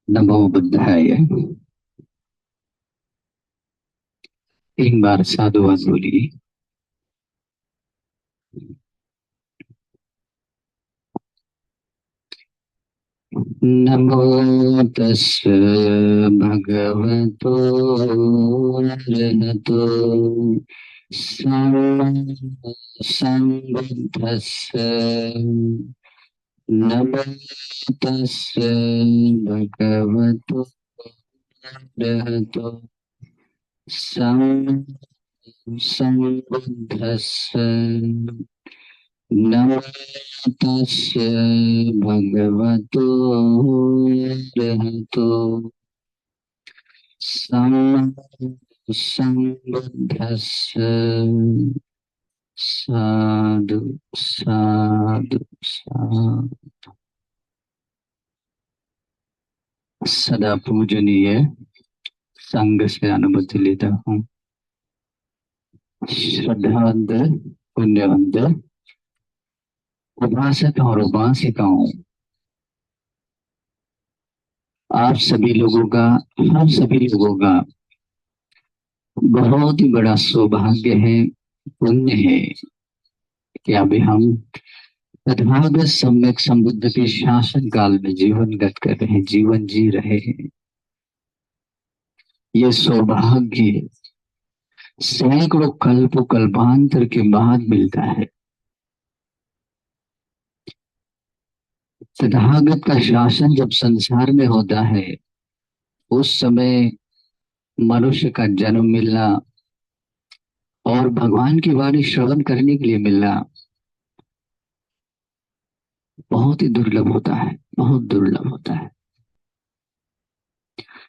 नमो बुद्धाय। 3 बार साधुवाद बोलिए। नमो तस् भगवतो अरहतो सम्बुद्धस्स। नमो तस् भगवतो अरहतो सम्बुद्धस्स। नमो तस्य भगवतो अरहतो सम्बुद्धस्स। साधु साधु साधु। सदा पूजनीय संग से अनुमति लेता हूँ। श्रद्धावंत पुण्यवंत उपासक और उपासिकाओं, आप सभी लोगों का, हम सभी लोगों का बहुत ही बड़ा सौभाग्य है, पुण्य है कि अभी हम तथागत सम्यक संबुद्ध के शासन काल में जीवन गत कर रहे हैं, जीवन जी रहे हैं। ये सौभाग्य सैकड़ों कल्प कल्पांतर के बाद मिलता है। तथागत का शासन जब संसार में होता है, उस समय मनुष्य का जन्म मिलना और भगवान की वाणी श्रवण करने के लिए मिलना बहुत ही दुर्लभ होता है, बहुत दुर्लभ होता है।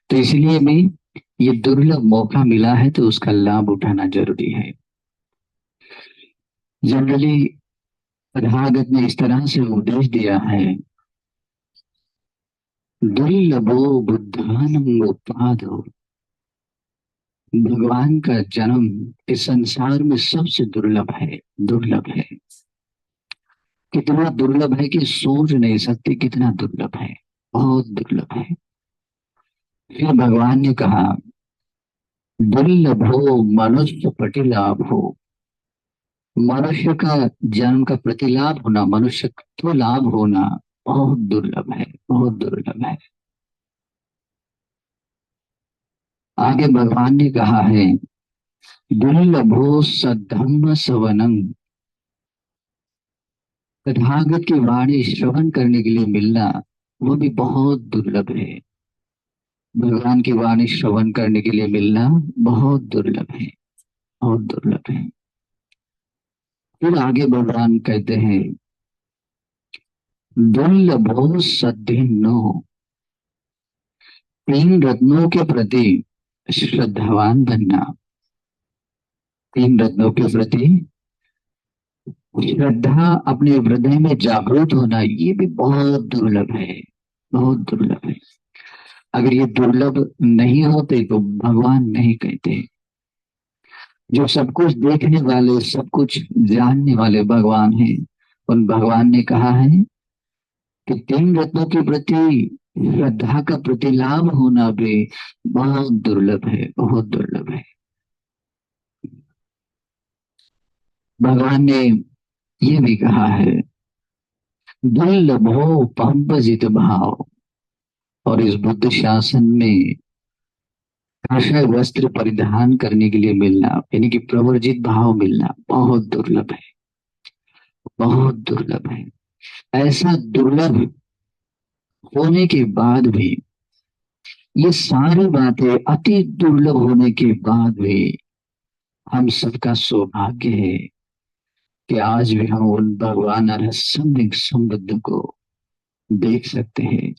तो इसलिए भी ये दुर्लभ मौका मिला है तो उसका लाभ उठाना जरूरी है। जनरली तथागत ने इस तरह से उपदेश दिया है, दुर्लभो बुद्धानम उत्पादो। भगवान का जन्म इस संसार में सबसे दुर्लभ है, दुर्लभ है। कितना दुर्लभ है कि सोच नहीं सकते, कितना दुर्लभ है, बहुत दुर्लभ है। फिर भगवान ने कहा, दुर्लभो मनुष्य प्रतिलाभो। मनुष्य का जन्म का प्रतिलाभ होना, मनुष्यत्व लाभ होना बहुत दुर्लभ है, बहुत दुर्लभ है। आगे भगवान ने कहा है, दुर्लभो सद्धम्म सवनम। तथागत की वाणी श्रवण करने के लिए मिलना वो भी बहुत दुर्लभ है। भगवान की वाणी श्रवण करने के लिए मिलना बहुत दुर्लभ है, बहुत दुर्लभ है। फिर आगे भगवान कहते हैं, दुर्लभो सद्धिन्नो। 3 रत्नों के प्रति श्रद्धावान बनना, 3 रत्नों के प्रति श्रद्धा अपने हृदय में जागृत होना, ये भी बहुत दुर्लभ है, बहुत दुर्लभ है। अगर ये दुर्लभ नहीं होते तो भगवान नहीं कहते। जो सब कुछ देखने वाले, सब कुछ जानने वाले भगवान हैं, उन भगवान ने कहा है कि 3 रत्नों के प्रति श्रद्धा का प्रतिलाभ होना भी बहुत दुर्लभ है, बहुत दुर्लभ है। भगवान ने ये भी कहा है, दुर्लभो पंपजित भाव। और इस बुद्ध शासन में काषाय वस्त्र परिधान करने के लिए मिलना, यानी कि प्रवर्जित भाव मिलना बहुत दुर्लभ है, बहुत दुर्लभ है। ऐसा दुर्लभ होने के बाद भी, ये सारी बातें अति दुर्लभ होने के बाद भी हम सबका सौभाग्य है कि आज भी हम उन भगवान रहस्यमय संबुद्ध को देख सकते हैं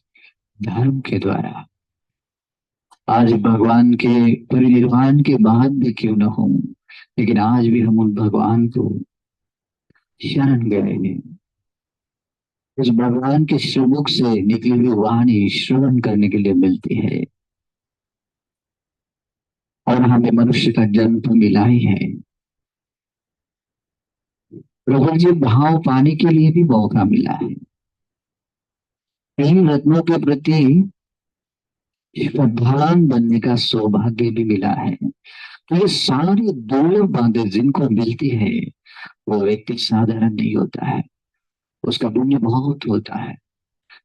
धर्म के द्वारा। आज भगवान के परिनिर्वाण के बाद भी क्यों न हो, लेकिन आज भी हम उन भगवान को शरण गए हैं। उस भगवान के श्रीमुख से निकली हुई वाणी श्रवण करने के लिए मिलती है। और हमें मनुष्य का जन्म तो मिला ही है, प्रभु जी भाव पाने के लिए भी मौका मिला है। 3 रत्नों के प्रति श्रद्धावान बनने का सौभाग्य भी मिला है। तो ये सारी दुर्लभ बातें जिनको मिलती है, वो व्यक्ति साधारण नहीं होता है, उसका पुण्य बहुत होता है।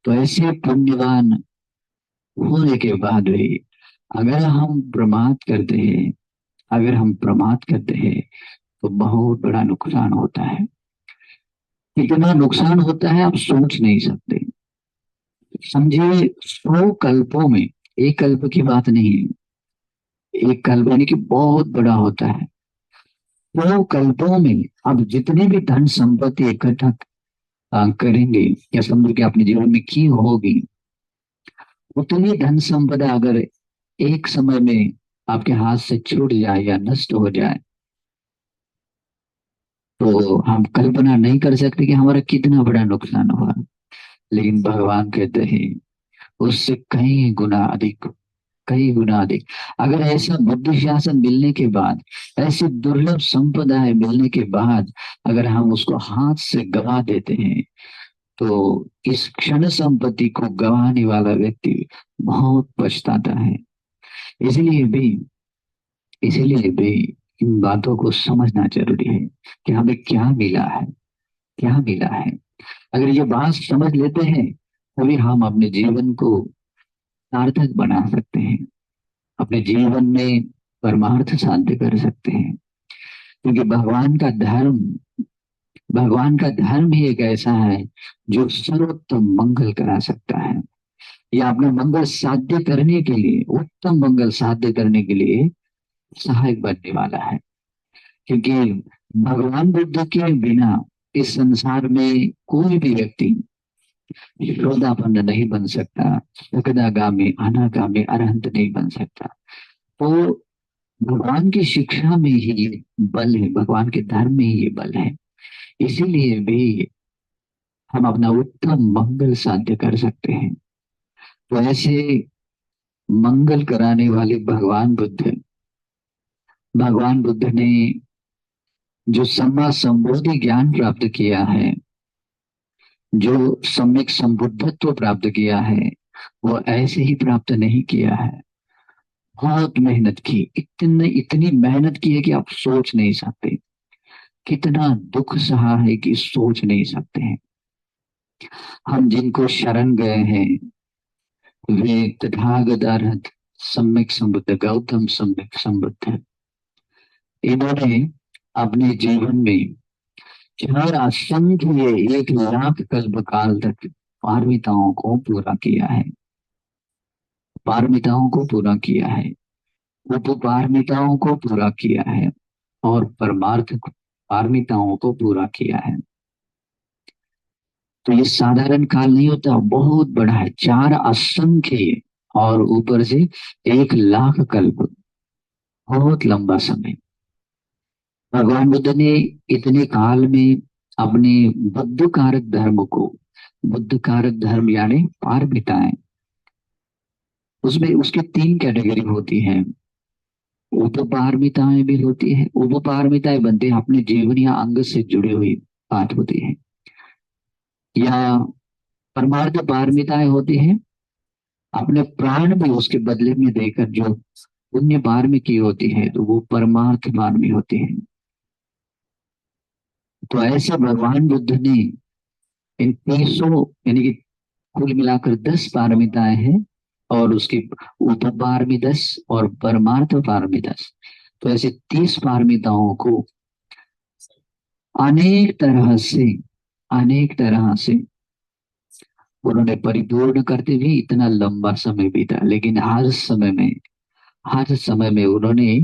तो ऐसे पुण्यवान होने के बाद भी अगर हम प्रमाद करते हैं, अगर हम प्रमाद करते हैं तो बहुत बड़ा नुकसान होता है। कितना नुकसान होता है आप सोच नहीं सकते। समझिए 100 कल्पों में, एक कल्प की बात नहीं है, एक कल्प यानी कि बहुत बड़ा होता है। 100 कल्पों में अब जितनी भी धन संपत्ति इकट्ठा करेंगे, या समझो कि अपने जीवन में की होगी, उतनी धन संपदा अगर एक समय में आपके हाथ से छूट जाए या नष्ट हो जाए, तो हम कल्पना नहीं कर सकते कि हमारा कितना बड़ा नुकसान हुआ। लेकिन भगवान कहते हैं उससे कई गुना अधिक, कई गुना अधिक। अगर ऐसा बुद्धि शासन मिलने के बाद, ऐसी दुर्लभ संपदाएं मिलने के बाद अगर हम उसको हाथ से गवा देते हैं, तो इस क्षण संपत्ति को गंवाने वाला व्यक्ति बहुत पछताता है। इसलिए भी इसलिए भी इन बातों को समझना जरूरी है कि हमें क्या मिला है, क्या मिला है। अगर ये बात समझ लेते हैं, तभी हम अपने जीवन को सार्थक बना सकते हैं, अपने जीवन में परमार्थ साध्य कर सकते हैं। क्योंकि भगवान का धर्म ही एक ऐसा है जो सर्वोत्तम मंगल करा सकता है, या अपना मंगल साध्य करने के लिए, उत्तम मंगल साध्य करने के लिए सहायक बनने वाला है। क्योंकि भगवान बुद्ध के बिना इस संसार में कोई भी व्यक्ति श्रोतापन्न नहीं बन सकता, सकदागामी अनागामी अरहंत नहीं बन सकता। तो भगवान की शिक्षा में ही ये बल है, भगवान के धर्म में ही ये बल है। इसीलिए भी हम अपना उत्तम मंगल साध्य कर सकते हैं। तो ऐसे मंगल कराने वाले भगवान बुद्ध ने जो सम्मा संबोधि ज्ञान प्राप्त किया है, जो सम्यक संबुद्धत्व प्राप्त किया है, वो ऐसे ही प्राप्त नहीं किया है। बहुत मेहनत की, इतनी इतनी मेहनत की है कि आप सोच नहीं सकते। कितना दुख सहा है कि सोच नहीं सकते हैं। हम जिनको शरण गए हैं, वे तथागत अरहत सम्यक संबुद्ध, गौतम सम्यक संबुद्ध, इन्होंने अपने जीवन में चार असंख्य 1 लाख कल्प काल तक पारमिताओं को पूरा किया है, पारमिताओं को पूरा किया है, उपपारमिताओं को पूरा किया है, और परमार्थ पारमिताओं को पूरा किया है। तो ये साधारण काल नहीं होता, बहुत बड़ा है, चार असंख्य और ऊपर से 1 लाख कल्प, बहुत लंबा समय। भगवान बुद्ध ने इतने काल में अपने बुद्ध कारक धर्म को, बुद्ध कारक धर्म यानी पारमिताएं, उसमें उसकी 3 कैटेगरी होती हैं। उपपारमिताएं भी होती है, उपपारमिताएं बनते हैं अपने जीवन या अंग से जुड़ी हुई बात होती है, या परमार्थ पारमिताएं होती हैं, अपने प्राण भी उसके बदले में देकर जो पुण्य पार में की होती है, तो वो परमार्थ पार में होती है। तो ऐसे भगवान बुद्ध ने इन 300 यानी कि कुल मिलाकर 10 पारमिताएं हैं, और उसकी उपपारमी 10 और परमार्थ पारमी 10। तो ऐसे 30 पारमिताओं को अनेक तरह से, अनेक तरह से उन्होंने परिपूर्ण करते हुए इतना लंबा समय बीता। लेकिन हर समय में उन्होंने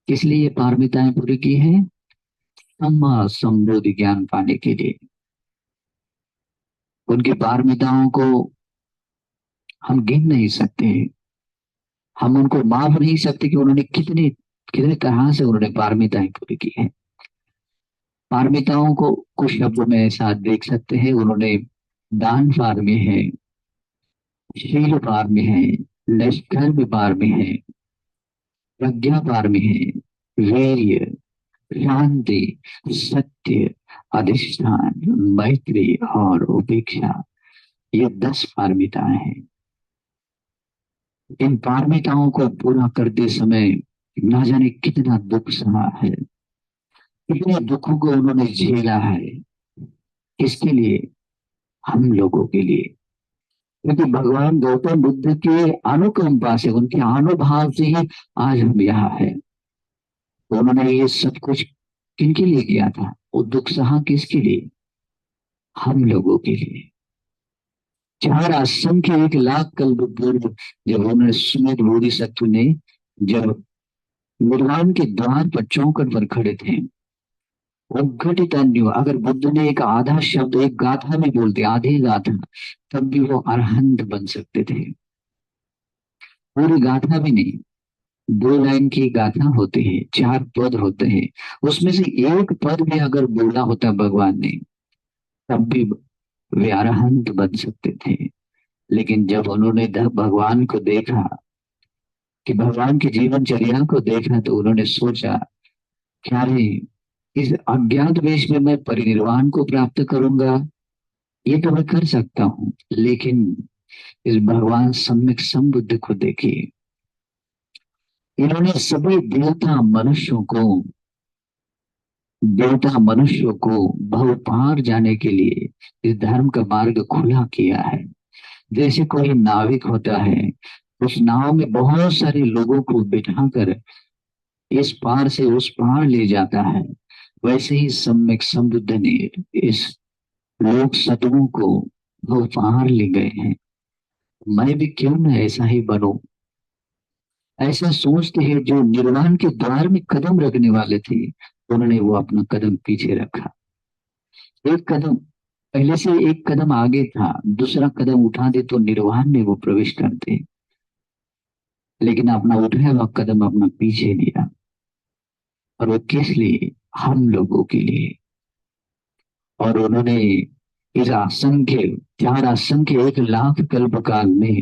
किस लिए पारमिताएं पूरी की है? सम्मा संबोधि ज्ञान पाने के लिए। उनकी पारमिताओं को हम गिन नहीं सकते, हम उनको माप नहीं सकते कि उन्होंने कितने कितने तरह से उन्होंने पारमिताएं पूरी की है। पारमिताओं को कुछ शब्दों में ऐसा देख सकते हैं, उन्होंने दान पार में है, शील पार में है, निष्कर्म पार में है, प्रज्ञा पार में है, वीर्य, शांति, सत्य, अधिष्ठान, मैत्री और उपेक्षा, ये 10 पारमिताएं हैं। इन पारमिताओं को पूरा करते समय ना जाने कितना दुख सहा है, कितने दुखों को उन्होंने झेला है। किसके लिए? हम लोगों के लिए। क्योंकि भगवान गौतम बुद्ध के अनुकंपा से, उनके अनुभाव से ही आज हम यहाँ है। तो उन्होंने ये सब कुछ किनके लिए किया था? वो दुख सहा किसके लिए? हम लोगों के लिए। चार असंख्य 1 लाख कल्प पूर्व जब उन्होंने सुमित बोधिसत्व ने, जब निर्वाण के द्वार पर चौखट पर खड़े थे, उद्घटित अन्य, अगर बुद्ध ने एक आधा शब्द एक गाथा में बोलते, आधी गाथा, तब भी वो अरहंत बन सकते थे। पूरी गाथा भी नहीं, 2 लाइन की गाथा होती है, 4 पद होते हैं, उसमें से एक पद भी अगर बोला होता भगवान ने, तब भी वे अरहंत बन सकते थे। लेकिन जब उन्होंने भगवान को देखा, कि भगवान की जीवनचर्या को देखा, तो उन्होंने सोचा, क्या है, इस अज्ञात वेश में मैं परिनिर्वाण को प्राप्त करूंगा? ये तो मैं कर सकता हूँ, लेकिन इस भगवान सम्यक संबुद्ध को देखिए। इन्होंने सभी देवता मनुष्यों को भव पार जाने के लिए इस धर्म का मार्ग खुला किया है। जैसे कोई नाविक होता है, उस नाव में बहुत सारे लोगों को बिठाकर इस पार से उस पार ले जाता है, वैसे ही सम्यक संबुद्ध ने इस लोक सतुओं को भव पार ले गए हैं। मैं भी क्यों न ऐसा ही बनूं। ऐसा सोचते हैं जो निर्वाण के द्वार में कदम रखने वाले थे, उन्होंने वो अपना कदम पीछे रखा। एक कदम पहले से, एक कदम आगे था, दूसरा कदम उठा दे तो निर्वाण में वो प्रवेश करते, लेकिन अपना उठाया हुआ कदम अपना पीछे लिया। और वो किस लिए? हम लोगों के लिए। और उन्होंने इस असंख्य, 1 लाख कल्प काल में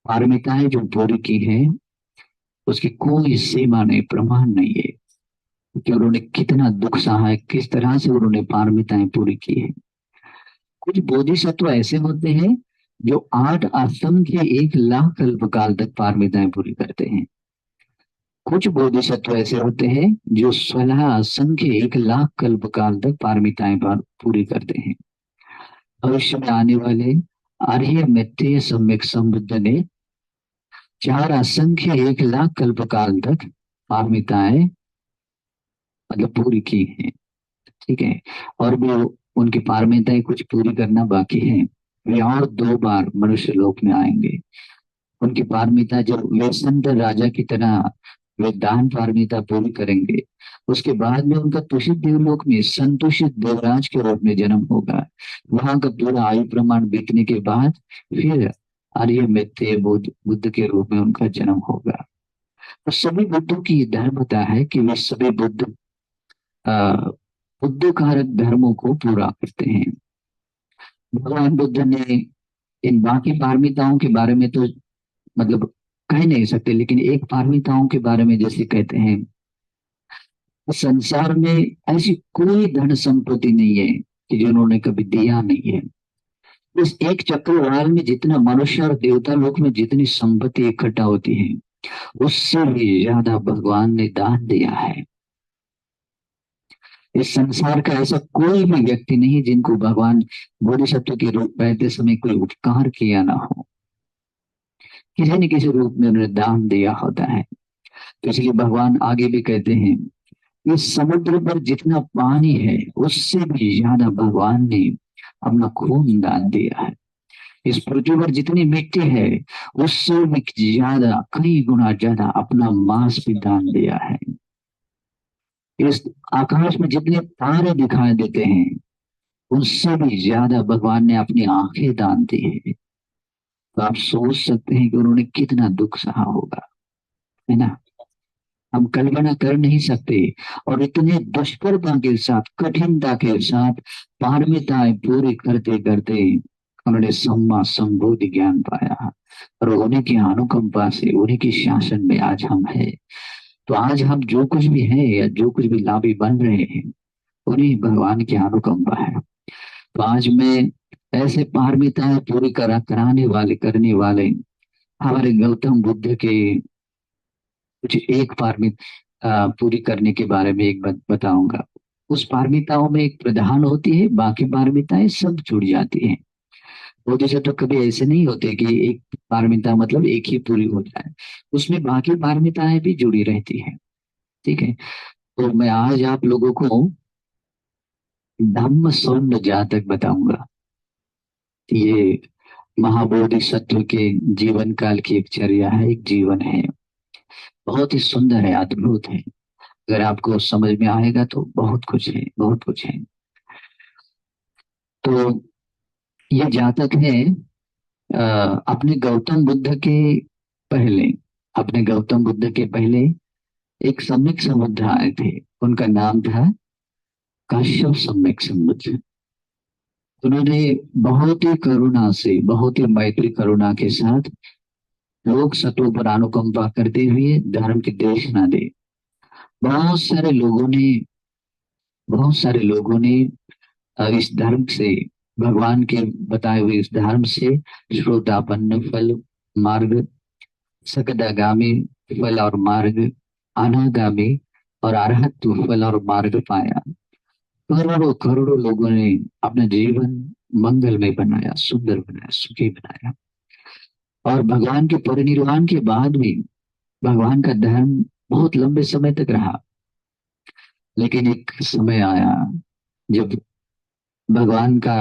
पारमिताएं जो पूरी की है, उसकी कोई सीमा नहीं, प्रमाण नहीं है कि उन्होंने कितना दुख सहा है, किस तरह से उन्होंने पारमिताएं पूरी की है। कुछ बोधिसत्व ऐसे होते हैं जो 8 असंख्य 1 लाख कल्प काल तक पारमिताएं पूरी करते हैं। कुछ बोधिसत्व ऐसे होते हैं जो 16 असंख्य 1 लाख कल्प काल तक पारमिताएं पूरी करते हैं। भविष्य में आने वाले आर्य मैत्रेय सम्यक संबुद्ध ने 4 असंख्य 1 लाख कल्प काल तक पारमिताएं मतलब पूरी की हैं। ठीक है। और भी उनकी पारमिताएं कुछ पूरी करना बाकी है। वे और 2 बार मनुष्य लोक में आएंगे। उनकी पारमिता जब वे संत राजा की तरह वे दान पारमिता पूरी करेंगे, उसके बाद में उनका तुषित देवलोक में संतुषित देवराज के रूप में जन्म होगा। वहां का पूरा आयु प्रमाण बीतने के बाद फिर आर्य मित्य बुद्ध के रूप में उनका जन्म होगा। तो सभी बुद्धों की धर्मता है कि वे सभी आ, बुद्ध कारक धर्मों को पूरा करते हैं। भगवान बुद्ध ने इन बाकी पारमिताओं के बारे में तो मतलब कह नहीं सकते, लेकिन एक पारमिताओं के बारे में जैसे कहते हैं, संसार में ऐसी कोई धन संपत्ति नहीं है कि जो उन्होंने कभी दिया नहीं है। इस एक चक्रवाल में जितना मनुष्य और देवता लोक में जितनी संपत्ति इकट्ठा होती है, उससे भी ज्यादा भगवान ने दान दिया है। इस संसार का ऐसा कोई भी व्यक्ति नहीं जिनको भगवान बोधिसत्व के रूप रहते समय कोई उपकार किया ना हो। किसी न किसी रूप में उन्होंने दान दिया होता है। तो इसलिए भगवान आगे भी कहते हैं, इस समुद्र पर जितना पानी है, उससे भी ज्यादा भगवान ने अपना खून दान दिया है। इस पृथ्वी पर जितनी मिट्टी है, उससे भी ज्यादा, कई गुना ज्यादा अपना मांस भी दान दिया है। इस आकाश में जितने तारे दिखाई देते हैं, उससे भी ज्यादा भगवान ने अपनी आंखें दान दी है। तो आप सोच सकते हैं कि उन्होंने कितना दुख सहा होगा, है ना। हम कल्पना कर नहीं सकते। और इतने दुष्करता के साथ, कठिनता के साथ पारमिताएं पूरी करते करते उन्होंने सम्मा संबोधि ज्ञान पाया। और उन्हीं की अनुकंपा से, उन्हीं के शासन में आज हम है। तो आज हम जो कुछ भी है या जो कुछ भी लाभी बन रहे हैं, उन्हीं भगवान की अनुकंपा है। तो आज मैं ऐसे पारमिताएं पूरी कराने वाले, करने वाले हमारे गौतम बुद्ध के कुछ एक पारमिता पूरी करने के बारे में एक बात बताऊंगा। उस पारमिताओं में एक प्रधान होती है, बाकी पारमिताएं सब जुड़ जाती हैं। बोधिसत्व तो कभी ऐसे नहीं होते कि एक पारमिता मतलब एक ही पूरी हो जाए, उसमें बाकी पारमिताएं भी जुड़ी रहती हैं। ठीक है। तो मैं आज आप लोगों को धम्म सौंद जातक बताऊंगा। ये महाबोधिसत्व के जीवन काल की एक चर्या है, एक जीवन है। बहुत ही सुंदर है, अद्भुत है। अगर आपको समझ में आएगा तो बहुत कुछ है, बहुत कुछ है। तो ये जातक है अपने गौतम बुद्ध के पहले, अपने गौतम बुद्ध के पहले एक सम्यक समुद्र आए थे। उनका नाम था काश्यप सम्यक समुद्र। उन्होंने बहुत ही करुणा से, बहुत ही मैत्री करुणा के साथ लोक सत्व पर अनुकंपा करते हुए धर्म की देशना दी। बहुत सारे लोगों ने, बहुत सारे लोगों ने इस धर्म से, भगवान के बताए हुए इस धर्म से श्रोतापन्न फल, मार्ग, सकदागामी फल और मार्ग, अनागामी और अरहत फल और मार्ग पाया। करोड़ों करोड़ों लोगों ने अपना जीवन मंगलमय बनाया, सुंदर बनाया, सुखी बनाया। और भगवान के परिनिर्वाण के बाद भी भगवान का धर्म बहुत लंबे समय तक रहा। लेकिन एक समय आया जब भगवान का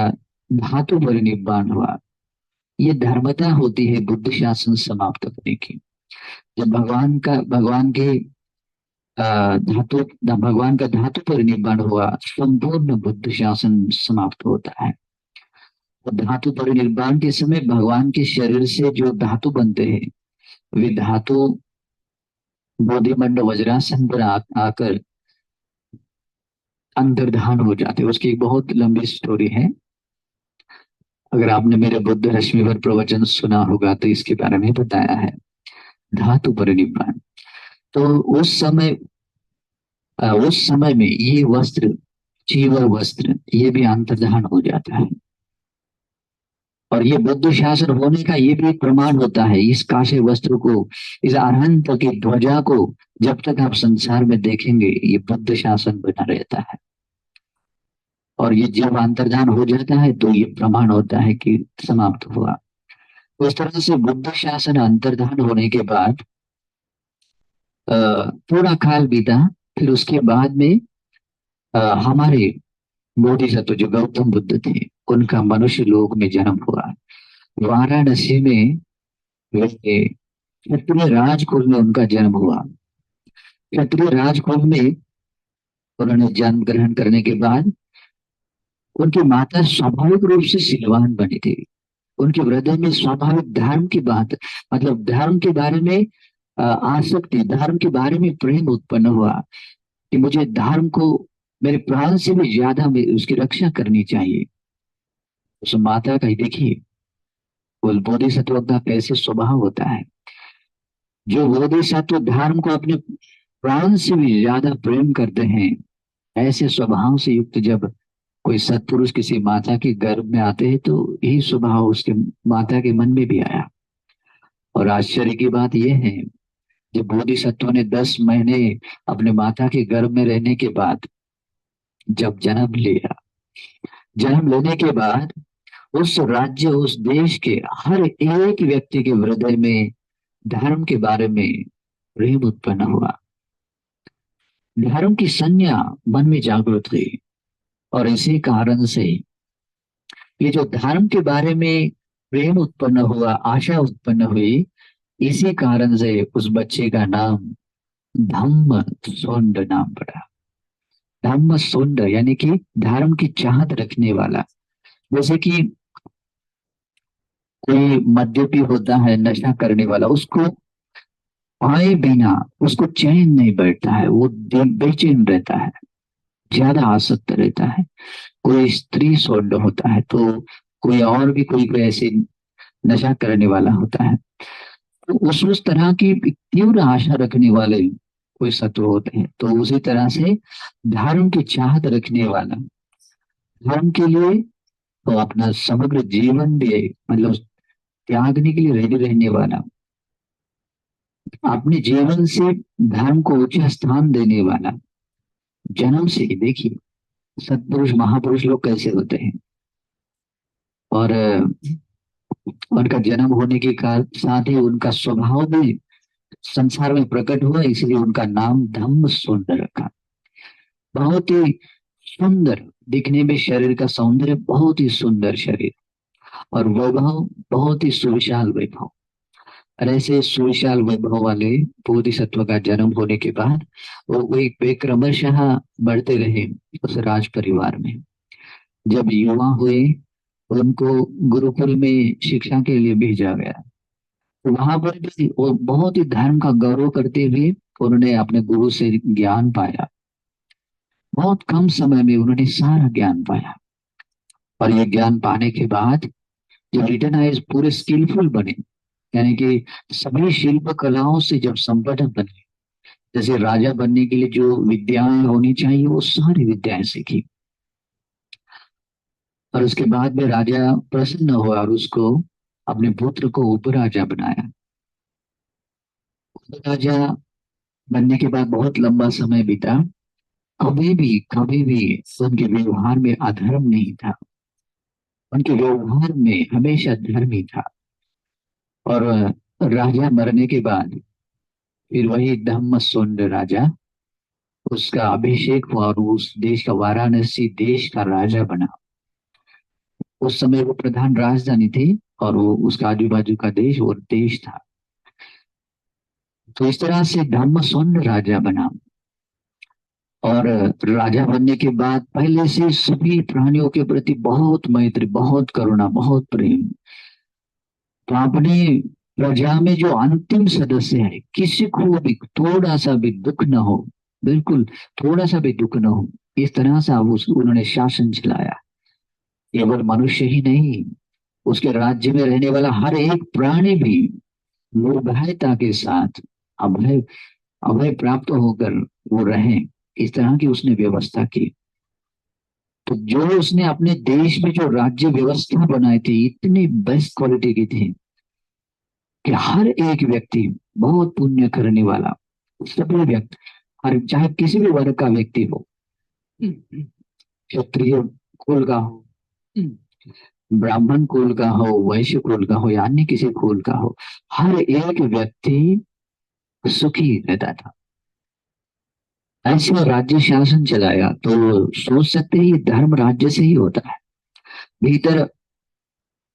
धातु परिनिर्वाण हुआ। ये धर्मता होती है बुद्ध शासन समाप्त करने की। जब भगवान के भगवान का धातु परिनिर्वाण हुआ, संपूर्ण बुद्ध शासन समाप्त होता है। और धातु परिनिर्वाण के समय भगवान के शरीर से जो धातु बनते हैं, वे धातु बोधिमंड वज्रासन पर आकर अंतर्धान हो जाते हैं। उसकी एक बहुत लंबी स्टोरी है। अगर आपने मेरे बुद्ध रश्मि पर प्रवचन सुना होगा तो इसके बारे में बताया है, धातु परिनिर्वाण। तो उस समय में ये वस्त्र, चीवर वस्त्र, ये भी अंतर्धान हो जाता है। और ये बुद्ध शासन होने का ये भी एक प्रमाण होता है। इस कासे वस्त्र को, इस अरहंत की ध्वजा को जब तक आप संसार में देखेंगे, ये बुद्ध शासन बना रहता है। और ये जब अंतर्धान हो जाता है तो ये प्रमाण होता है कि समाप्त हुआ। तो इस तरह से बुद्ध शासन अंतर्धान होने के बाद थोड़ा काल बीता। फिर उसके बाद में अ, हमारे बोधिसत्व जो गौतम बुद्ध थे, उनका मनुष्य लोक में जन्म हुआ। वाराणसी में वे क्षत्रिय राजकुल में उनका जन्म हुआ। क्षत्रिय राजकुल में उन्होंने जन्म ग्रहण करने के बाद उनकी माता स्वाभाविक रूप से सिलवान बनी थी। उनके हृदय में स्वाभाविक धर्म की बात, मतलब धर्म के बारे में आसक्ति, धर्म के बारे में प्रेम उत्पन्न हुआ कि मुझे धर्म को मेरे प्राण से भी ज्यादा में उसकी रक्षा करनी चाहिए। उस माता का ही देखिए, वो बोधिसत्व का कैसे स्वभाव होता है। जो बोधिसत्व धर्म को अपने प्राण से भी ज्यादा प्रेम करते हैं, ऐसे स्वभाव से युक्त जब कोई सत्पुरुष किसी माता के गर्भ में आते हैं तो यही स्वभाव उसके माता के मन में भी आया। और आश्चर्य की बात यह है, जब बोधिसत्व ने 10 महीने अपने माता के गर्भ में रहने के बाद जब जन्म लिया, जन्म लेने के बाद उस राज्य, उस देश के हर एक व्यक्ति के हृदय में धर्म के बारे में प्रेम उत्पन्न हुआ। धर्म की संज्ञा मन में जागृत हुई। और इसी कारण से ये जो धर्म के बारे में प्रेम उत्पन्न हुआ, आशा उत्पन्न हुई, इसी कारण से उस बच्चे का नाम धम्म सोंड नाम पड़ा। धम्म सोंड यानी कि धर्म की चाहत रखने वाला। जैसे कि कोई मद्यपी होता है, नशा करने वाला, उसको पाए बिना उसको चैन नहीं बैठता है, वो बेचैन रहता है, ज्यादा आसक्त रहता है। कोई स्त्री सोंड होता है, तो कोई और भी कोई ऐसे नशा करने वाला होता है, तो उस तरह की तीव्र आशा रखने वाले कोई सत्व होते हैं। तो उसी तरह से धर्म की चाहत रखने वाला, धर्म के लिए तो अपना समग्र जीवन भी मतलब त्यागने के लिए रेडी रहने वाला, अपने जीवन से धर्म को ऊंचा स्थान देने वाला, जन्म से ही देखिए सत्पुरुष महापुरुष लोग कैसे होते हैं। और उनका जन्म होने के साथ ही उनका स्वभाव भी संसार में प्रकट हुआ, इसलिए उनका नाम धम्म सुंदर रखा। बहुत ही सुंदर दिखने में, शरीर का सौंदर्य बहुत ही सुंदर शरीर, और वैभव बहुत ही सुविशाल वैभव। और ऐसे सुविशाल वैभव वाले बोधिसत्व का जन्म होने के बाद वे क्रमशः बढ़ते रहे उस राज परिवार में। जब युवा हुए, उनको गुरुकुल में शिक्षा के लिए भेजा गया। तो वहां पर भी वो बहुत ही धर्म का गौरव करते हुए उन्होंने अपने गुरु से ज्ञान पाया। बहुत कम समय में उन्होंने सारा ज्ञान पाया, और ये ज्ञान पाने के बाद जब रिटर्न आए पूरे स्किलफुल बने, यानी कि सभी शिल्प कलाओं से जब संपन्न बने, जैसे राजा बनने के लिए जो विद्याएं होनी चाहिए वो सारी विद्याएं सीखी। और उसके बाद में राजा प्रसन्न हुआ और उसको अपने पुत्र को उपराजा बनाया। उपराजा बनने के बाद बहुत लंबा समय बीता, कभी भी उनके व्यवहार में अधर्म नहीं था। उनके व्यवहार में हमेशा धर्म ही था। और राजा मरने के बाद फिर वही धम्मसुंड राजा, उसका अभिषेक हुआ और उस देश का वाराणसी देश का राजा बना। उस समय वो प्रधान राजधानी थी, और वो उसका आजू बाजू का देश और देश था। तो इस तरह से धम्मसुंड राजा बना। और राजा बनने के बाद पहले से सभी प्राणियों के प्रति बहुत मैत्री, बहुत करुणा, बहुत प्रेम। तो अपने प्रजा में जो अंतिम सदस्य है, किसी को भी थोड़ा सा भी दुख न हो, बिल्कुल थोड़ा सा भी दुख न हो, इस तरह से उन्होंने शासन चलाया। केवल मनुष्य ही नहीं, उसके राज्य में रहने वाला हर एक प्राणी भी निर्भयता के साथ अभय अभय प्राप्त होकर वो रहे, इस तरह की उसने व्यवस्था की। तो जो उसने अपने देश में जो राज्य व्यवस्था बनाई थी, इतनी बेस्ट क्वालिटी की थी कि हर एक व्यक्ति बहुत पुण्य करने वाला, सभी व्यक्ति, हर चाहे किसी भी वर्ग का व्यक्ति हो, क्षत्रिय कुल का हो, ब्राह्मण कुल का हो, वैश्य कुल का हो, या अन्य किसी कुल का हो, हर एक व्यक्ति सुखी रहता था। ऐसा राज्य शासन चलाया। तो सोच सकते हैं ये धर्म राज्य से ही होता है। भीतर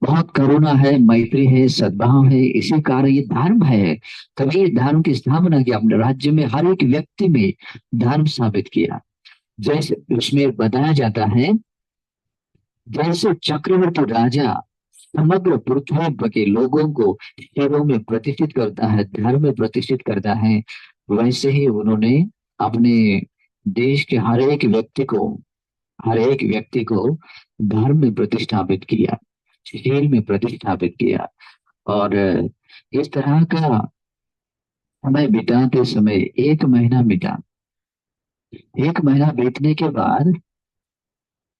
बहुत करुणा है, मैत्री है, सद्भाव है, इसी कारण ये धर्म है। तभी ये धर्म की स्थापना की अपने राज्य में, हर एक व्यक्ति में धर्म साबित किया। जैसे उसमें बताया जाता है, जैसे चक्रवर्ती राजा समग्र पृथ्वी के लोगों को शहरों में प्रतिष्ठित करता है, धर्म में प्रतिष्ठित करता है, वैसे ही उन्होंने अपने देश के हर एक व्यक्ति को धर्म में प्रतिष्ठापित किया, शील में प्रतिष्ठापित किया। और इस तरह का समय बिताते समय 1 महीना बीता। 1 महीना बीतने के बाद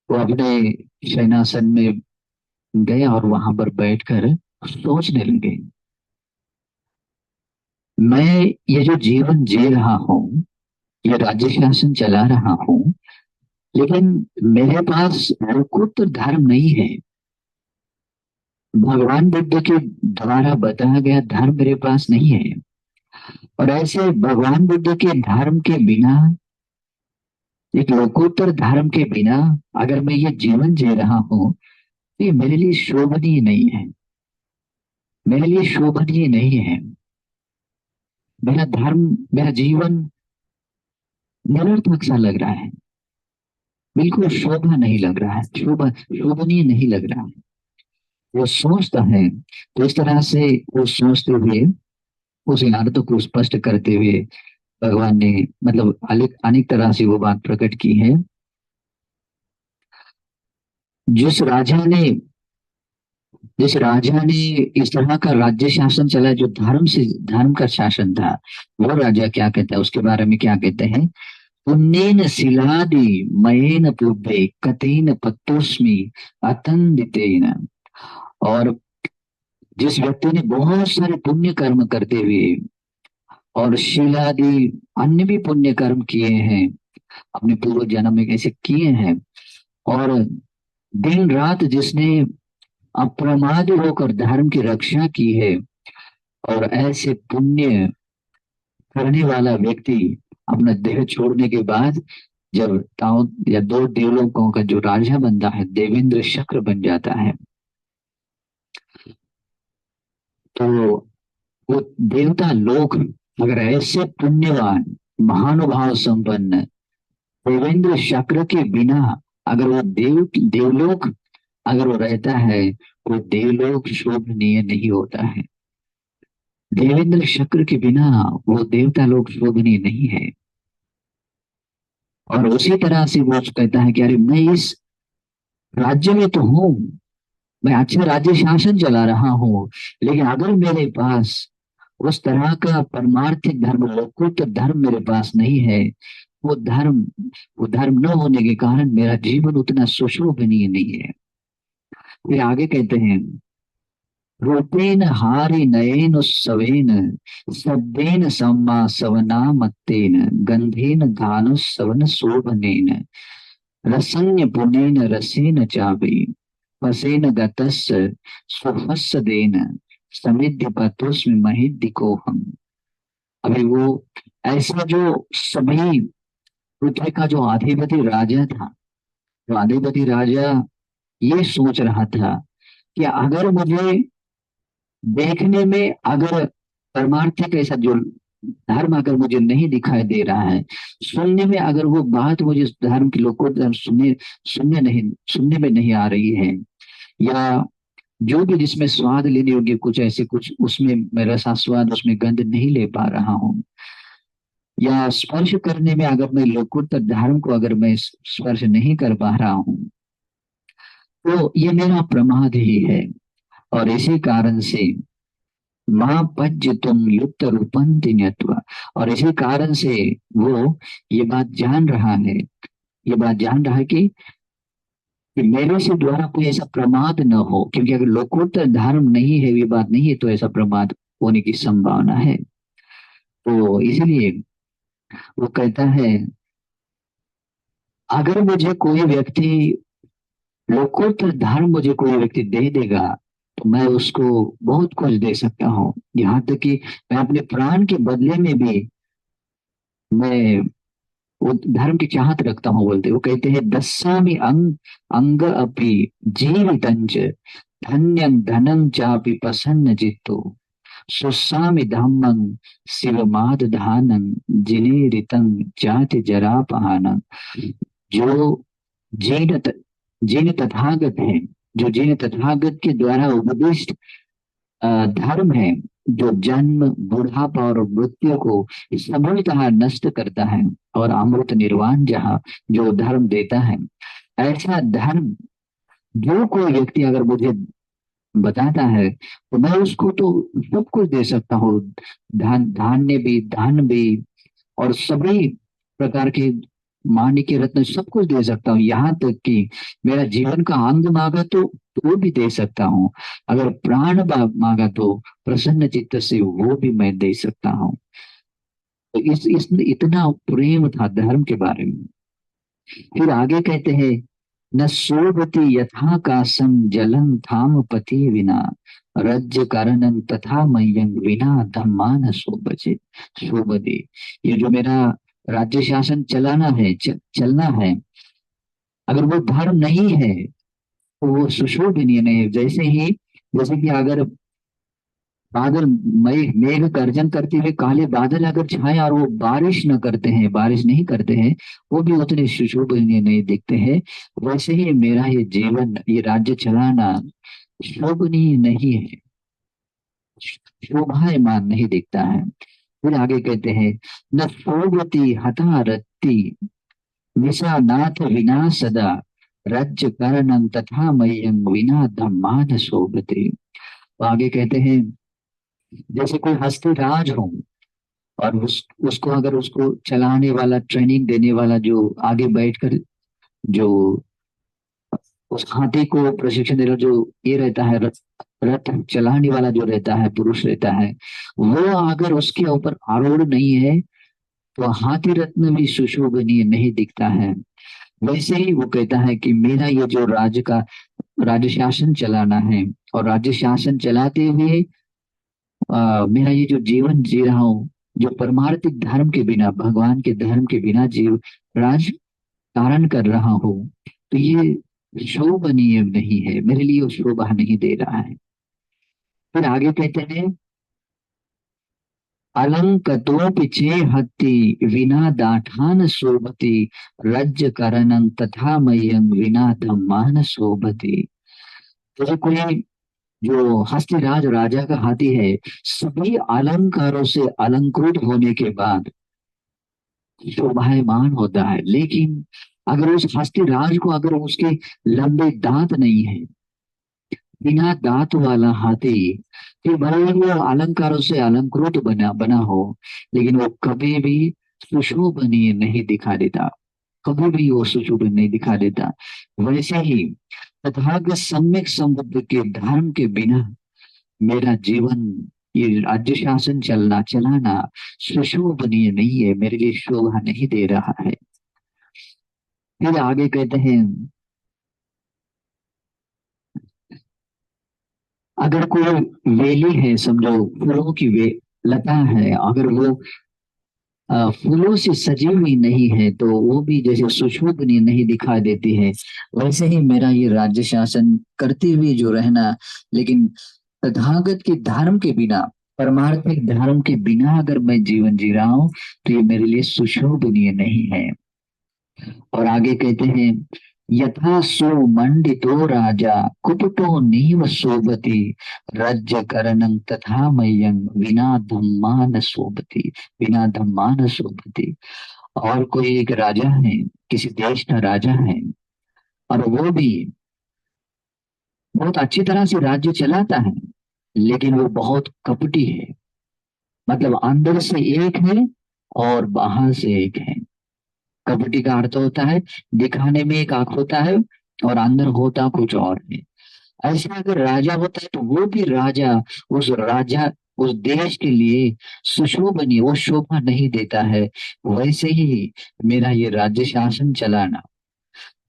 वो अपने शयनासन में गए और वहां पर बैठकर सोचने लगे, मैं ये जो जीवन जी रहा हूँ, ये राज्य शासन चला रहा हूँ, लेकिन मेरे पास लोकोत्तर धर्म नहीं है। भगवान बुद्ध के द्वारा बताया गया धर्म मेरे पास नहीं है। और ऐसे भगवान बुद्ध के धर्म के बिना, एक लोकोत्तर धर्म के बिना अगर मैं ये जीवन जी रहा हूँ, तो ये मेरे लिए शोभनीय नहीं है, मेरे लिए शोभनीय नहीं है। मेरा धर्म, मेरा जीवन निरर्थक सा लग रहा है, बिल्कुल शोभा नहीं लग रहा है, शोभनीय नहीं लग रहा है। वो सोचता है। तो इस तरह से वो सोचते हुए उस इमारतों को स्पष्ट करते हुए भगवान ने, मतलब अनेक अनेक तरह से वो बात प्रकट की है। जिस राजा ने जिस राजा ने इस तरह का राज्य शासन चलाया, जो धर्म का शासन था, वो राजा क्या कहता है, उसके बारे में क्या कहते हैं, पुण्येन शिलादि मयेन पुब्बे कतेन पत्तोस्मि अतंदितेन। और जिस व्यक्ति ने बहुत सारे पुण्य कर्म करते हुए और शीलादि अन्य भी पुण्य कर्म किए हैं, अपने पूर्व जन्म में कैसे किए हैं। और दिन रात जिसने अप्रमाद होकर धर्म की रक्षा की है, और ऐसे पुण्य करने वाला व्यक्ति अपना देह छोड़ने के बाद जब ताओ या दो देवलोकों का जो राजा बनता है, देवेंद्र शक्र बन जाता है, तो वो देवता लोग अगर ऐसे पुण्यवान महानुभाव संपन्न देवेंद्र शक्र के बिना अगर वो देवलोक अगर वो रहता है, वो देवलोक शोभनीय नहीं होता है। देवेंद्र शक्र के बिना वो देवता लोग शोभनीय नहीं है। और उसी तरह से वो कहता है कि अरे मैं इस राज्य में तो हूँ, मैं अच्छा राज्य शासन चला रहा हूँ, लेकिन अगर मेरे पास उस तरह का परमार्थिक धर्म लोकोत्तर धर्म मेरे पास नहीं है, वो धर्म वो धर्म न होने के कारण मेरा जीवन उतना सुशोभनीय नहीं है। फिर आगे कहते हैं, रूपेन हारि नयेन उत्सवेन शब्देन सम्मा सवनामत्तेन गंधेन धानुस्सवन शोभनेन रसन्य पुनेन रसेन चापि वसेन गतस्य सुहस्सदेन समिद्ध पतोस्मि महिद्दिकोहम्। अभी वो ऐसा जो सभी पृथ्वी का जो अधिपति राजा था, जो अधिपति राजा ये सोच रहा था कि अगर मुझे देखने में अगर परमार्थिक ऐसा जो धर्म अगर मुझे नहीं दिखाई दे रहा है, सुनने में अगर वो बात मुझे इस धर्म के लोगों को सुनने में नहीं आ रही है, या जो भी जिसमें स्वाद लेने योग्य कुछ ऐसे कुछ उसमें मैं रसास्वाद उसमें गंध नहीं ले पा रहा हूँ, या स्पर्श करने में अगर मैं लोकोत्तर धर्म को अगर मैं स्पर्श नहीं कर पा रहा हूँ, तो ये मेरा प्रमाद ही है। और इसी कारण से माँ पज्य तुम युक्त रूपंति न्यत्वा, और इसी कारण से वो ये बात जान रहा है, ये बात जान रहा है कि मेरे से द्वारा कोई ऐसा प्रमाद न हो, क्योंकि अगर लोकोत्तर धर्म नहीं है, ये बात नहीं है, तो ऐसा प्रमाद होने की संभावना है। तो इसलिए वो कहता है, अगर मुझे कोई व्यक्ति लोकोत्तर धर्म मुझे कोई व्यक्ति दे देगा, तो मैं उसको बहुत कुछ दे सकता हूँ, यहाँ तक कि मैं अपने प्राण के बदले में भी मैं वो धर्म की चाहत रखता हूँ। बोलते वो कहते हैं, दस्सामि अंग अपि जीवितंच धन्यं धनं चापि प्रसन्न चित्तो सुस्सामि धम्मं शिवमाद धानं जिनेरितं जाति जरापहानं। जो जीन जीन तथागत है, जो जीन तथागत के द्वारा उपदिष्ट धर्म है, जो जन्म बुढ़ापा और मृत्यु को समूलतः नष्ट करता है और अमृत निर्वाण जहाँ जो धर्म देता है, ऐसा धर्म जो कोई व्यक्ति अगर मुझे बताता है, तो मैं उसको तो सब कुछ दे सकता हूँ, धान्य भी, धन भी, और सभी प्रकार के माणिक्य रत्न सब कुछ दे सकता हूँ, यहाँ तक कि मेरा जीवन का अंग मांगा तो वो भी दे सकता हूँ, अगर प्राण मांगा तो प्रसन्न चित्त से वो भी मैं दे सकता हूँ। तो इस इतना प्रेम था धर्म के बारे में। फिर आगे कहते हैं, न शोभति यथा कासम जलम थाम पति विना रज्य कारणं तथा मह्यं विना धम्मा न शोभचे शोभते। ये जो मेरा राज्य शासन चलाना है, चलना है, अगर वो धर्म नहीं है तो वो सुशोभनीय नहीं है। जैसे कि अगर बादल मेघ गर्जन करते हुए काले बादल अगर छाए और वो बारिश न करते हैं, बारिश नहीं करते हैं, वो भी उतने सुशोभनीय नहीं दिखते हैं। वैसे ही मेरा ये जीवन, ये राज्य चलाना शोभनीय नहीं है, शोभायमान नहीं दिखता है। फिर आगे कहते हैं, न शोभति हता रत्ति विषानाथ विना सदा राज्य कारणं तथा मह्यं विना धम्मान शोभते। तो आगे कहते हैं, जैसे कोई हस्ती राज हो, और उसको अगर उसको चलाने वाला, ट्रेनिंग देने वाला जो आगे बैठकर जो उस हाथी को प्रशिक्षण दे रहा, जो ये रहता है रथ चलाने वाला जो रहता है, पुरुष रहता है, वो अगर उसके ऊपर आरूढ़ नहीं है तो हाथी रत्न भी सुशोभनीय नहीं दिखता है। वैसे ही वो कहता है कि मेरा ये जो राज्य शासन चलाना है, और राज्य शासन चलाते हुए मेरा ये जो जीवन जी रहा हूँ, जो परमार्थिक धर्म के बिना, भगवान के धर्म के बिना जीव राज धारण कर रहा हूँ, तो ये शोभनीय नहीं है, मेरे लिए वो शोभा नहीं दे रहा है। फिर आगे कहते हैं, अलंकतोपि हत्ति विना दाठान शोभति, रज्ज करणं तथा मह्यं विना धम्मान शोभति। तो कोई जो हस्तिराज राजा का हाथी है, सभी अलंकारों से अलंकृत होने के बाद शोभायमान होता है, लेकिन अगर उस हस्तिराज को, अगर उसके लंबे दांत नहीं है, बिना दांत वाला हाथी, फिर भले ही वो अलंकारों से अलंकृत बना बना हो, लेकिन वो कभी भी सुशोभनीय नहीं दिखा देता, कभी भी वो सुशोभन नहीं दिखा देता। वैसे ही तथागत सम्यक संबुद्ध के धर्म के बिना मेरा जीवन, ये राज्य शासन चलना चलाना सुशोभनीय नहीं है, मेरे लिए शोभा नहीं दे रहा है। फिर आगे कहते हैं, अगर कोई वेली है, समझो फूलों की वे लता है, अगर वो फूलों से सजी हुई नहीं है, तो वो भी जैसे सुशोभनीय नहीं दिखाई देती है। वैसे ही मेरा ये राज्य शासन करते हुए जो रहना, लेकिन तथागत के धर्म के बिना, परमार्थिक धर्म के बिना अगर मैं जीवन जी रहा हूँ, तो ये मेरे लिए सुशोभनीय नहीं है। और आगे कहते हैं, यथा सो मंडितो राजा कुपितो नीव शोभति, राज्य करणं तथा मह्यं विना धम्मान शोभति, विना धम्मान शोभति। और कोई एक राजा है, किसी देश का राजा है, और वो भी बहुत अच्छी तरह से राज्य चलाता है, लेकिन वो बहुत कपटी है। मतलब अंदर से एक है और बाहर से एक है। कपटी का अर्थ होता है दिखाने में एक आंख होता है और अंदर होता कुछ और है। ऐसा अगर राजा होता है तो वो भी राजा उस देश के लिए सुशोभनीय, वो शोभा नहीं देता है। वैसे ही मेरा ये राज्य शासन चलाना,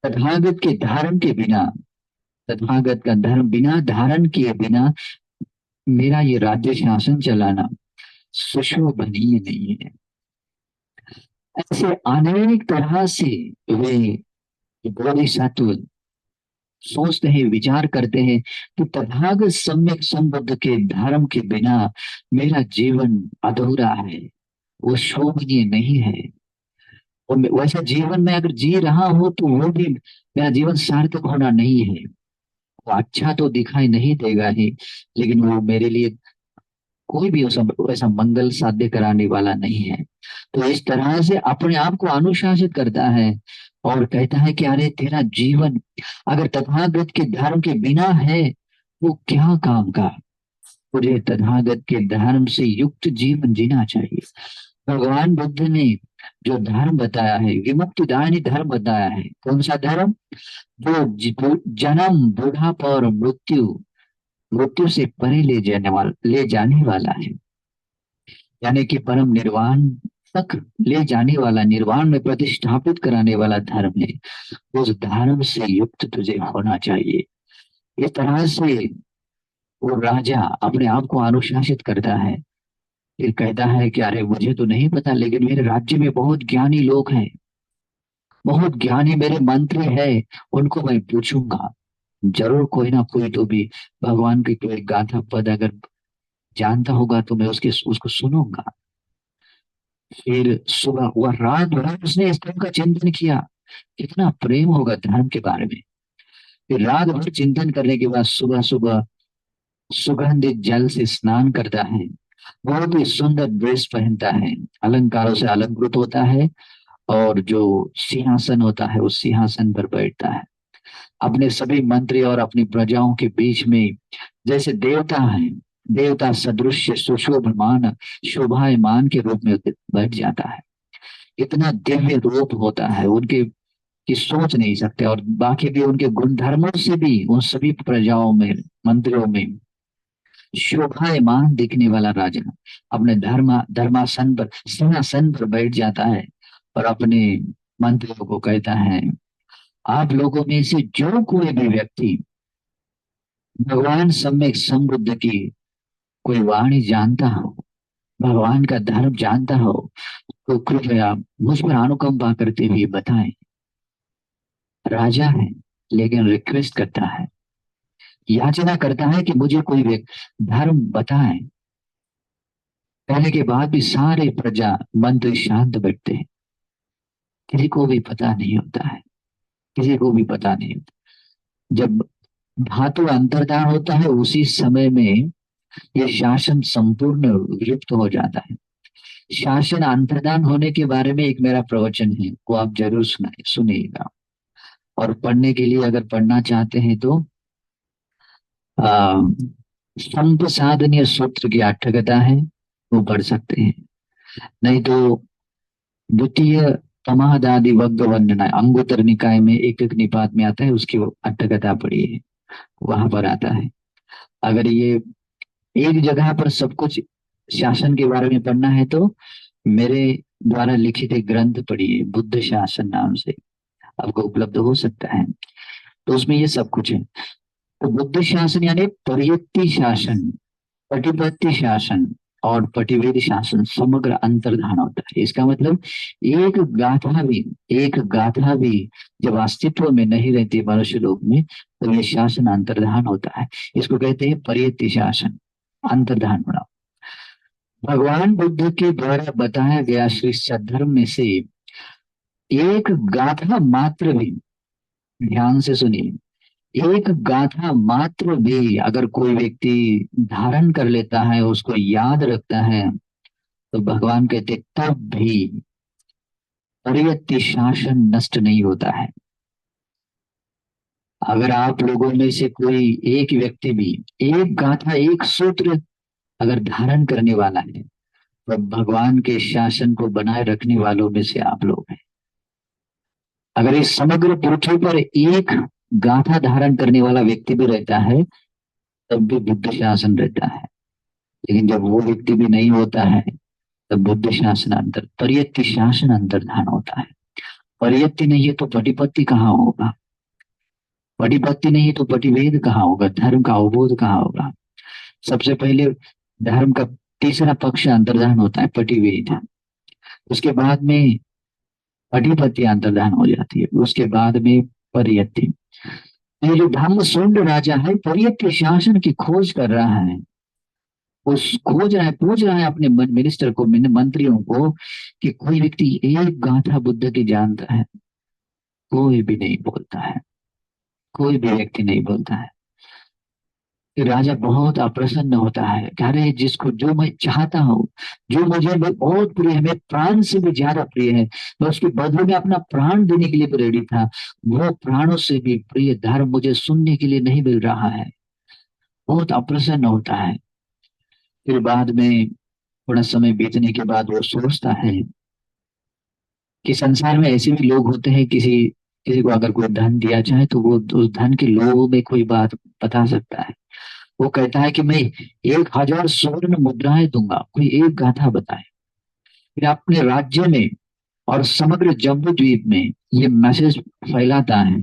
तथागत के धर्म के बिना, तथागत का धर्म बिना धारण किए बिना मेरा ये राज्य शासन चलाना सुशोभनीय नहीं है। ऐसे अनेक तरह से वे बोधिसत्व सोचते हैं, विचार करते हैं कि तथागत सम्यक संबुद्ध के धर्म के बिना मेरा जीवन अधूरा है, वो शोभनीय नहीं है। और वैसा जीवन में अगर जी रहा हूं तो वो भी मेरा जीवन सार्थक होना नहीं है। वो अच्छा तो दिखाई नहीं देगा ही, लेकिन वो मेरे लिए कोई भी वैसा मंगल साध्य कराने वाला नहीं है। तो इस तरह से अपने आप को अनुशासित करता है और कहता है कि अरे तेरा जीवन अगर तथागत के धर्म के बिना है, वो क्या काम का। तुझे तथागत के धर्म से युक्त जीवन जीना चाहिए। भगवान बुद्ध ने जो धर्म बताया है, विमुक्तिदायी धर्म बताया है, कौन सा धर्म? जो जन्म, बुढ़ापा और मृत्यु, मृत्यु से परे ले जाने वाला है, यानी कि परम निर्वाण तक ले जाने वाला, निर्वाण में प्रतिष्ठापित कराने वाला धर्म है। उस धर्म से युक्त तुझे होना चाहिए। इस तरह से वो राजा अपने आप को अनुशासित करता है। फिर कहता है कि अरे मुझे तो नहीं पता, लेकिन मेरे राज्य में बहुत ज्ञानी लोग हैं, बहुत ज्ञानी मेरे मंत्री है, उनको मैं पूछूंगा। जरूर कोई ना कोई तो भी भगवान की कोई गाथा पद अगर जानता होगा तो मैं उसको सुनूंगा। फिर सुबह वह रात भर उसने इस धर्म का चिंतन किया, कितना प्रेम होगा धर्म के बारे में। फिर रात भर चिंतन करने के बाद सुबह सुबह सुगंधित जल से स्नान करता है, बहुत ही सुंदर ड्रेस पहनता है, अलंकारों से अलंकृत होता है, और जो सिंहासन होता है उस सिंहासन पर बैठता है, अपने सभी मंत्री और अपनी प्रजाओं के बीच में जैसे देवता है, देवता सदृश सुशोभमान शोभायमान के रूप में बैठ जाता है। इतना दिव्य रूप होता है उनके कि सोच नहीं सकते। और बाकी भी उनके गुण धर्मों से भी उन सभी प्रजाओं में, मंत्रियों में शोभायमान दिखने वाला राजा अपने धर्मासन पर, सिंहासन पर बैठ जाता है और अपने मंत्रियों को कहता है, आप लोगों में से जो कोई भी व्यक्ति भगवान सम्यक समबुद्ध की कोई वाणी जानता हो, भगवान का धर्म जानता हो, तो कृपया मुझ पर अनुकंपा करते हुए बताएं। राजा है लेकिन रिक्वेस्ट करता है, याचना करता है कि मुझे कोई धर्म बताएं। कहने के बाद भी सारे प्रजा मंत्री शांत बैठते हैं। किसी को भी पता नहीं होता है, किसी को भी पता नहीं होता। जब धातु अंतर्धान होता है उसी समय में ये शासन संपूर्ण विलुप्त हो जाता है। शासन अंतर्धान होने के बारे में एक मेरा प्रवचन है, वो आप जरूर सुनिएगा। और पढ़ने के लिए अगर पढ़ना चाहते हैं तो आ, संप्रसाधनीय सूत्र की आठ्यकथा है, वो पढ़ सकते हैं। नहीं तो द्वितीय तमादादि वग्ग वंदना अंगुत्तर निकाय में एक एक निपात में आता है, उसकी वो अट्ठकथा पढ़ी है, वहां पर आता है। अगर ये एक जगह पर सब कुछ शासन के बारे में पढ़ना है तो मेरे द्वारा लिखित एक ग्रंथ पढ़िए, बुद्ध शासन नाम से, आपको उपलब्ध हो सकता है। तो उसमें ये सब कुछ है। तो बुद्ध शासन यानी परियत्ति शासन, पटिपत्ति शासन और पटिवेद शासन समग्र अंतर्धान होता है। इसका मतलब एक गाथा भी, एक गाथा भी जब अस्तित्व में नहीं रहती मनुष्य लोक में, तो ये शासन अंतर्धान होता है। इसको कहते हैं परियत्ति शासन, अंतर्धान होना। भगवान बुद्ध के द्वारा बताया गया श्री सद्धर्म में से एक गाथा मात्र भी, ध्यान से सुनिए, एक गाथा मात्र भी अगर कोई व्यक्ति धारण कर लेता है, उसको याद रखता है, तो भगवान कहते तब भी परियत्ति शासन नष्ट नहीं होता है। अगर आप लोगों में से कोई एक व्यक्ति भी एक गाथा, एक सूत्र अगर धारण करने वाला है, तो भगवान के शासन को बनाए रखने वालों में से आप लोग हैं। अगर इस समग्र पृथ्वी पर एक गाथा धारण करने वाला व्यक्ति भी रहता है, तब भी बुद्ध शासन रहता है। लेकिन जब वो व्यक्ति भी नहीं होता है, तब बुद्ध शासन अंतर, परियत्ति शासन अंतर्धान होता है। परियत्ति नहीं है तो पटिपत्ति कहाँ होगा, पटिपत्ति नहीं है तो पटिभेद कहाँ होगा, धर्म का अवबोध कहाँ होगा। सबसे पहले धर्म का तीसरा पक्ष अंतर्धान होता है, पटिभेद। उसके बाद में पटिपत्ति अंतर्धान हो जाती है, उसके बाद में परियत्ति। ये जो धम्म सुंड राजा है परियत्ति शासन की खोज कर रहा है, उस खोज रहा है, पूछ रहा है अपने मिनिस्टर को, मंत्रियों को, कि कोई व्यक्ति एक गाथा बुद्ध की जानता है। कोई भी नहीं बोलता है, कोई भी व्यक्ति नहीं बोलता है। फिर राजा बहुत अप्रसन्न होता है, कह रहे जिसको जो मैं चाहता हूँ, जो मुझे भी बहुत प्रिय है, मेरे प्राण से भी ज्यादा प्रिय है, मैं उसके बदले में अपना प्राण देने के लिए भी रेडी था, वो प्राणों से भी प्रिय धर्म मुझे सुनने के लिए नहीं मिल रहा है। बहुत अप्रसन्न होता है। फिर बाद में थोड़ा समय बीतने के बाद वो सोचता है कि संसार में ऐसे भी लोग होते हैं, किसी किसी को अगर कोई धन दिया जाए तो वो उस धन के लोभों में कोई बात बता सकता है। वो कहता है कि मैं 1,000 स्वर्ण मुद्राएं दूंगा, कोई एक गाथा बताए। फिर अपने राज्य में और समग्र जम्बू द्वीप में ये मैसेज फैलाता है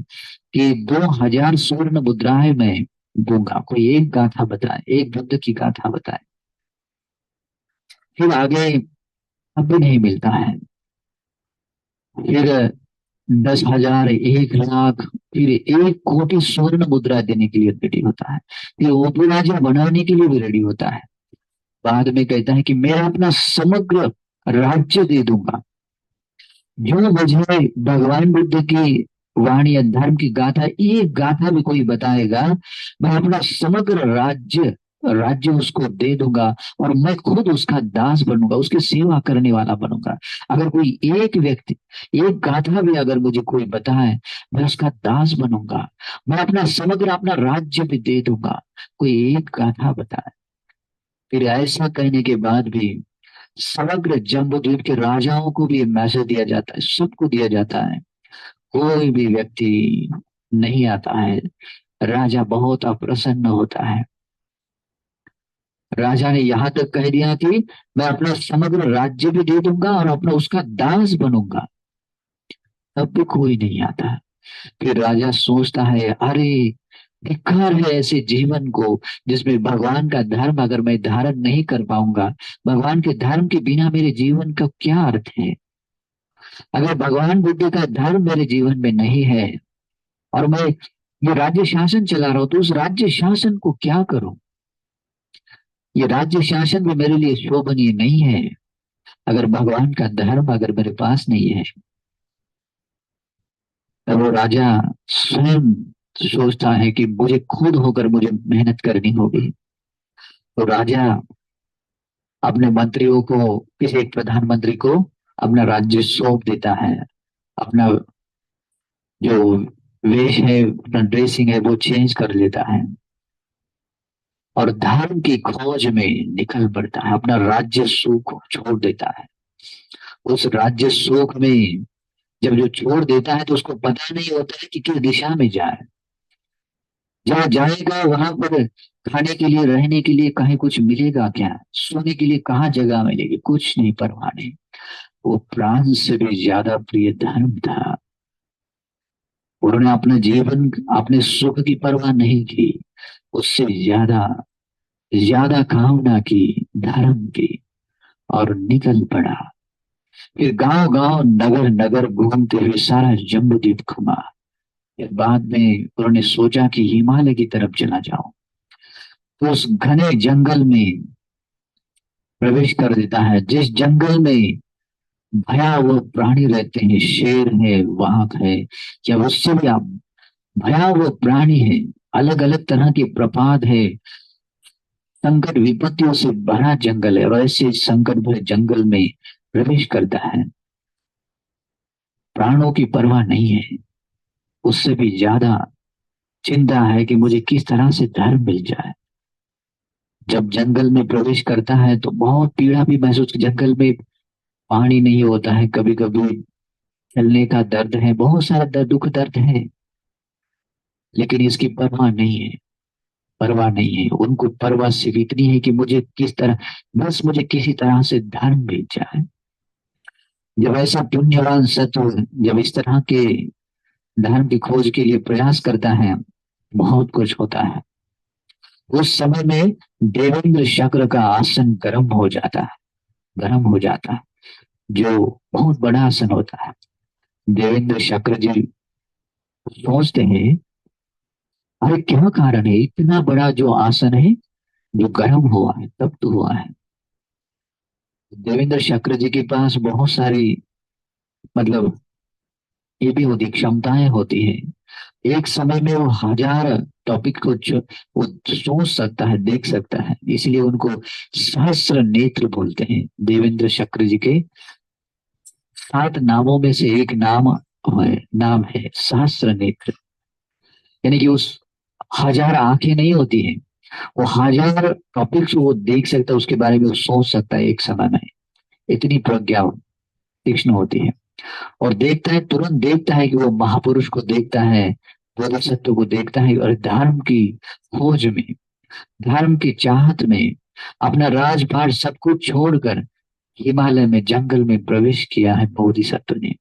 कि 2,000 स्वर्ण मुद्राएं मैं दूंगा, कोई एक गाथा बताए, एक बुद्ध की गाथा बताए। फिर आगे अब भी नहीं मिलता है। फिर 10,000, 1 लाख, फिर 1 कोटि स्वर्ण मुद्रा देने के लिए रेडी होता है। फिर उपराजा बनाने के लिए भी रेडी होता है। बाद में कहता है कि मैं अपना समग्र राज्य दे दूंगा, जो मुझे भगवान बुद्ध की वाणी या धर्म की गाथा, एक गाथा भी कोई बताएगा, मैं अपना समग्र राज्य राज्य उसको दे दूंगा, और मैं खुद उसका दास बनूंगा, उसकी सेवा करने वाला बनूंगा। अगर कोई एक व्यक्ति एक गाथा भी अगर मुझे कोई बताए, मैं उसका दास बनूंगा, मैं अपना समग्र अपना राज्य भी दे दूंगा, कोई एक गाथा बताए। फिर ऐसा कहने के बाद भी समग्र जम्बूद्वीप के राजाओं को भी मैसेज दिया जाता है, सबको दिया जाता है, कोई भी व्यक्ति नहीं आता है। राजा बहुत अप्रसन्न होता है। राजा ने यहाँ तक कह दिया कि मैं अपना समग्र राज्य भी दे दूंगा और अपना उसका दास बनूंगा, तब भी कोई नहीं आता। फिर राजा सोचता है, अरे धिक्कार है ऐसे जीवन को जिसमें भगवान का धर्म अगर मैं धारण नहीं कर पाऊंगा। भगवान के धर्म के बिना मेरे जीवन का क्या अर्थ है? अगर भगवान बुद्ध का धर्म मेरे जीवन में नहीं है और मैं ये राज्य शासन चला रहा हूं, तो उस राज्य शासन को क्या करूं? ये राज्य शासन भी मेरे लिए शोभनीय नहीं है अगर भगवान का धर्म अगर मेरे पास नहीं है। तब वो राजा स्वयं सोचता है कि मुझे खुद होकर मुझे मेहनत करनी होगी। तो राजा अपने मंत्रियों को, किसी एक प्रधानमंत्री को अपना राज्य सौंप देता है। अपना जो वेश है, अपना ड्रेसिंग है, वो चेंज कर लेता है और धर्म की खोज में निकल पड़ता है। अपना राज्य सुख छोड़ देता है। उस राज्य सुख में जब जो छोड़ देता है तो उसको पता नहीं होता है कि किस दिशा में जाए। जहाँ जाएगा वहां पर खाने के लिए, रहने के लिए कहीं कुछ मिलेगा क्या? सोने के लिए कहाँ जगह मिलेगी? कुछ नहीं, परवाह नहीं। वो प्राण से भी ज्यादा प्रिय धर्म था। उन्होंने अपना जीवन, अपने सुख की परवाह नहीं की, उससे ज्यादा ज्यादा कामना की धर्म की, और निकल पड़ा। फिर गांव गांव नगर नगर घूमते हुए सारा जम्बूद्वीप घुमा। फिर बाद में उन्होंने सोचा कि हिमालय की तरफ चला जाओ। तो उस घने जंगल में प्रवेश कर देता है, जिस जंगल में भयावह प्राणी रहते हैं, शेर है, वाघ है, या उससे भी आप भयावह प्राणी है, अलग अलग तरह के प्रपात है, संकट विपत्तियों से भरा जंगल है, और ऐसे संकट भरे जंगल में प्रवेश करता है। प्राणों की परवाह नहीं है, उससे भी ज्यादा चिंता है कि मुझे किस तरह से धर्म मिल जाए। जब जंगल में प्रवेश करता है तो बहुत पीड़ा भी महसूस, जंगल में पानी नहीं होता है, कभी कभी चलने का दर्द है, बहुत सारा दर्द, दुख दर्द है, लेकिन इसकी परवाह नहीं है। परवाह नहीं है उनको, परवाह सिर्फ इतनी है कि मुझे किस तरह, बस मुझे किसी तरह से धर्म मिल जाए। जब ऐसा पुण्यवान सत्व जब इस तरह के धर्म की खोज के लिए प्रयास करता है, बहुत कुछ होता है। उस समय में देवेंद्र चक्र का आसन गर्म हो जाता है, गर्म हो जाता है, जो बहुत बड़ा आसन होता है। देवेंद्र चक्र जी सोचते हैं, अरे क्या कारण है इतना बड़ा जो आसन है जो गर्म हुआ है, तब तो हुआ है। देवेंद्र चक्र जी के पास बहुत सारी, मतलब ये भी होती, क्षमताएं होती है। एक समय में वो हजार टॉपिक को वो सोच सकता है, देख सकता है, इसलिए उनको सहस्त्र नेत्र बोलते हैं। देवेंद्र चक्र जी के 7 नामों में से एक नाम है सहस्त्र नेत्र। यानी कि उस हजार आंखें नहीं होती हैं, वो हजार टॉपिक्स वो देख सकता है, उसके बारे में वो सोच सकता है एक समय में। इतनी प्रज्ञा तीक्ष्ण होती है। और देखता है, तुरंत देखता है कि वो महापुरुष को देखता है, बोधिसत्व को देखता है, और धर्म की खोज में, धर्म की चाहत में अपना राजपाट सब कुछ छोड़कर हिमालय में, जंगल में प्रवेश किया है बोधिसत्व ने।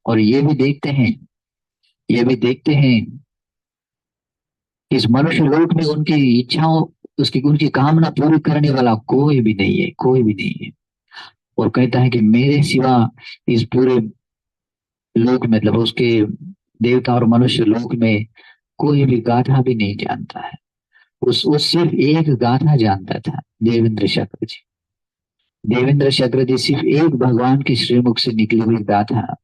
और ये भी देखते हैं कि इस मनुष्य लोक में उनकी इच्छाओं, उसकी उनकी कामना पूरी करने वाला कोई भी नहीं है, कोई भी नहीं है। और कहता है कि मेरे सिवा इस पूरे लोक में, मतलब उसके देवता और मनुष्य लोक में कोई भी गाथा भी नहीं जानता है। उस सिर्फ एक गाथा जानता था, देवेंद्र चक्र जी। देवेंद्र चक्र जी सिर्फ एक भगवान के श्रीमुख से निकली हुई गाथा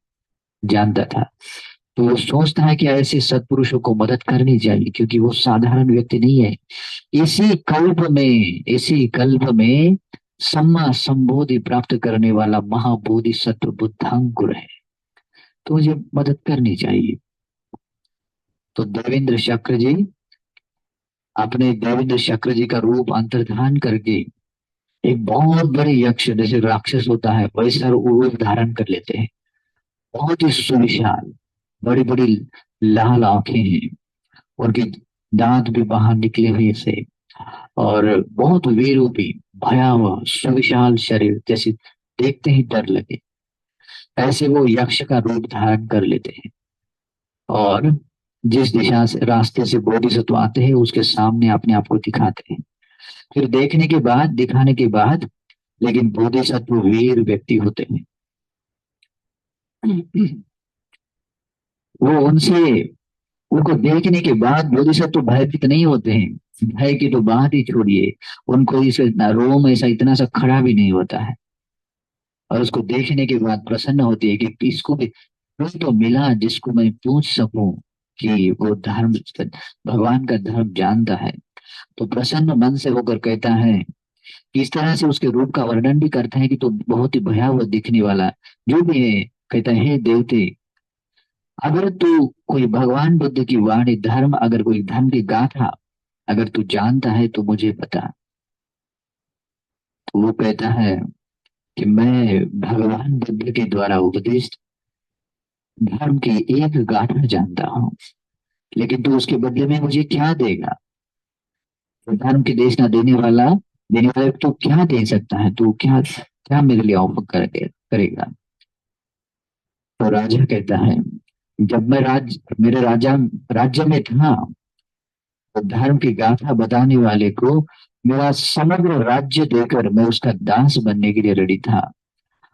जानता था। तो वो सोचता है कि ऐसे सत्पुरुषों को मदद करनी चाहिए, क्योंकि वो साधारण व्यक्ति नहीं है। इसी कल्प में सम्मा संबोधि प्राप्त करने वाला महाबोधि सत्व बुद्धांकुर है, तो मुझे मदद करनी चाहिए। तो देवेंद्र चक्र जी का रूप अंतर्धान करके एक बहुत बड़े यक्ष, जैसे राक्षस होता है वैसा रूप धारण कर लेते हैं। बहुत ही सुविशाल, बड़ी बड़ी लाल आंखें हैं, उनके दांत भी बाहर निकले हुए से, और बहुत वीरूपी, भयावह, सुविशाल शरीर, जैसे देखते ही डर लगे, ऐसे वो यक्ष का रूप धारण कर लेते हैं। और जिस दिशा से रास्ते से बोधिसत्व आते हैं उसके सामने अपने आप को दिखाते हैं। फिर देखने के बाद, दिखाने के बाद, लेकिन बोधिसत्व वीर व्यक्ति होते हैं। वो उनसे, उनको देखने के बाद बोधिसत्व भयभीत नहीं होते हैं। भय की तो बात ही छोड़िए, उनको इस इतना रोम ऐसा इतना सा खड़ा भी नहीं होता है। और उसको देखने के बाद प्रसन्न होती है कि इसको भी कोई तो मिला जिसको मैं पूछ सकूं कि वो धर्म, भगवान का धर्म जानता है। तो प्रसन्न मन से होकर कहता है कि इस तरह से उसके रूप का वर्णन भी करता है कि तो बहुत ही भयावह दिखने वाला जो भी है। कहता है, हे देवते, अगर तू कोई भगवान बुद्ध की वाणी धर्म, अगर कोई धर्म की गाथा अगर तू जानता है तो मुझे बता। तो वो कहता है कि मैं भगवान बुद्ध के द्वारा उपदेश धर्म की एक गाथा जानता हूँ, लेकिन तू उसके बदले में मुझे क्या देगा? तो धर्म की देशना देने वाले तू क्या दे सकता है? तू क्या क्या मेरे लिए ऑफर करेगा? तो राजा कहता है, जब मैं मेरे राज्य में था, तो धर्म की गाथा बताने वाले को मेरा समग्र राज्य देकर मैं उसका दास बनने के लिए रेडी था।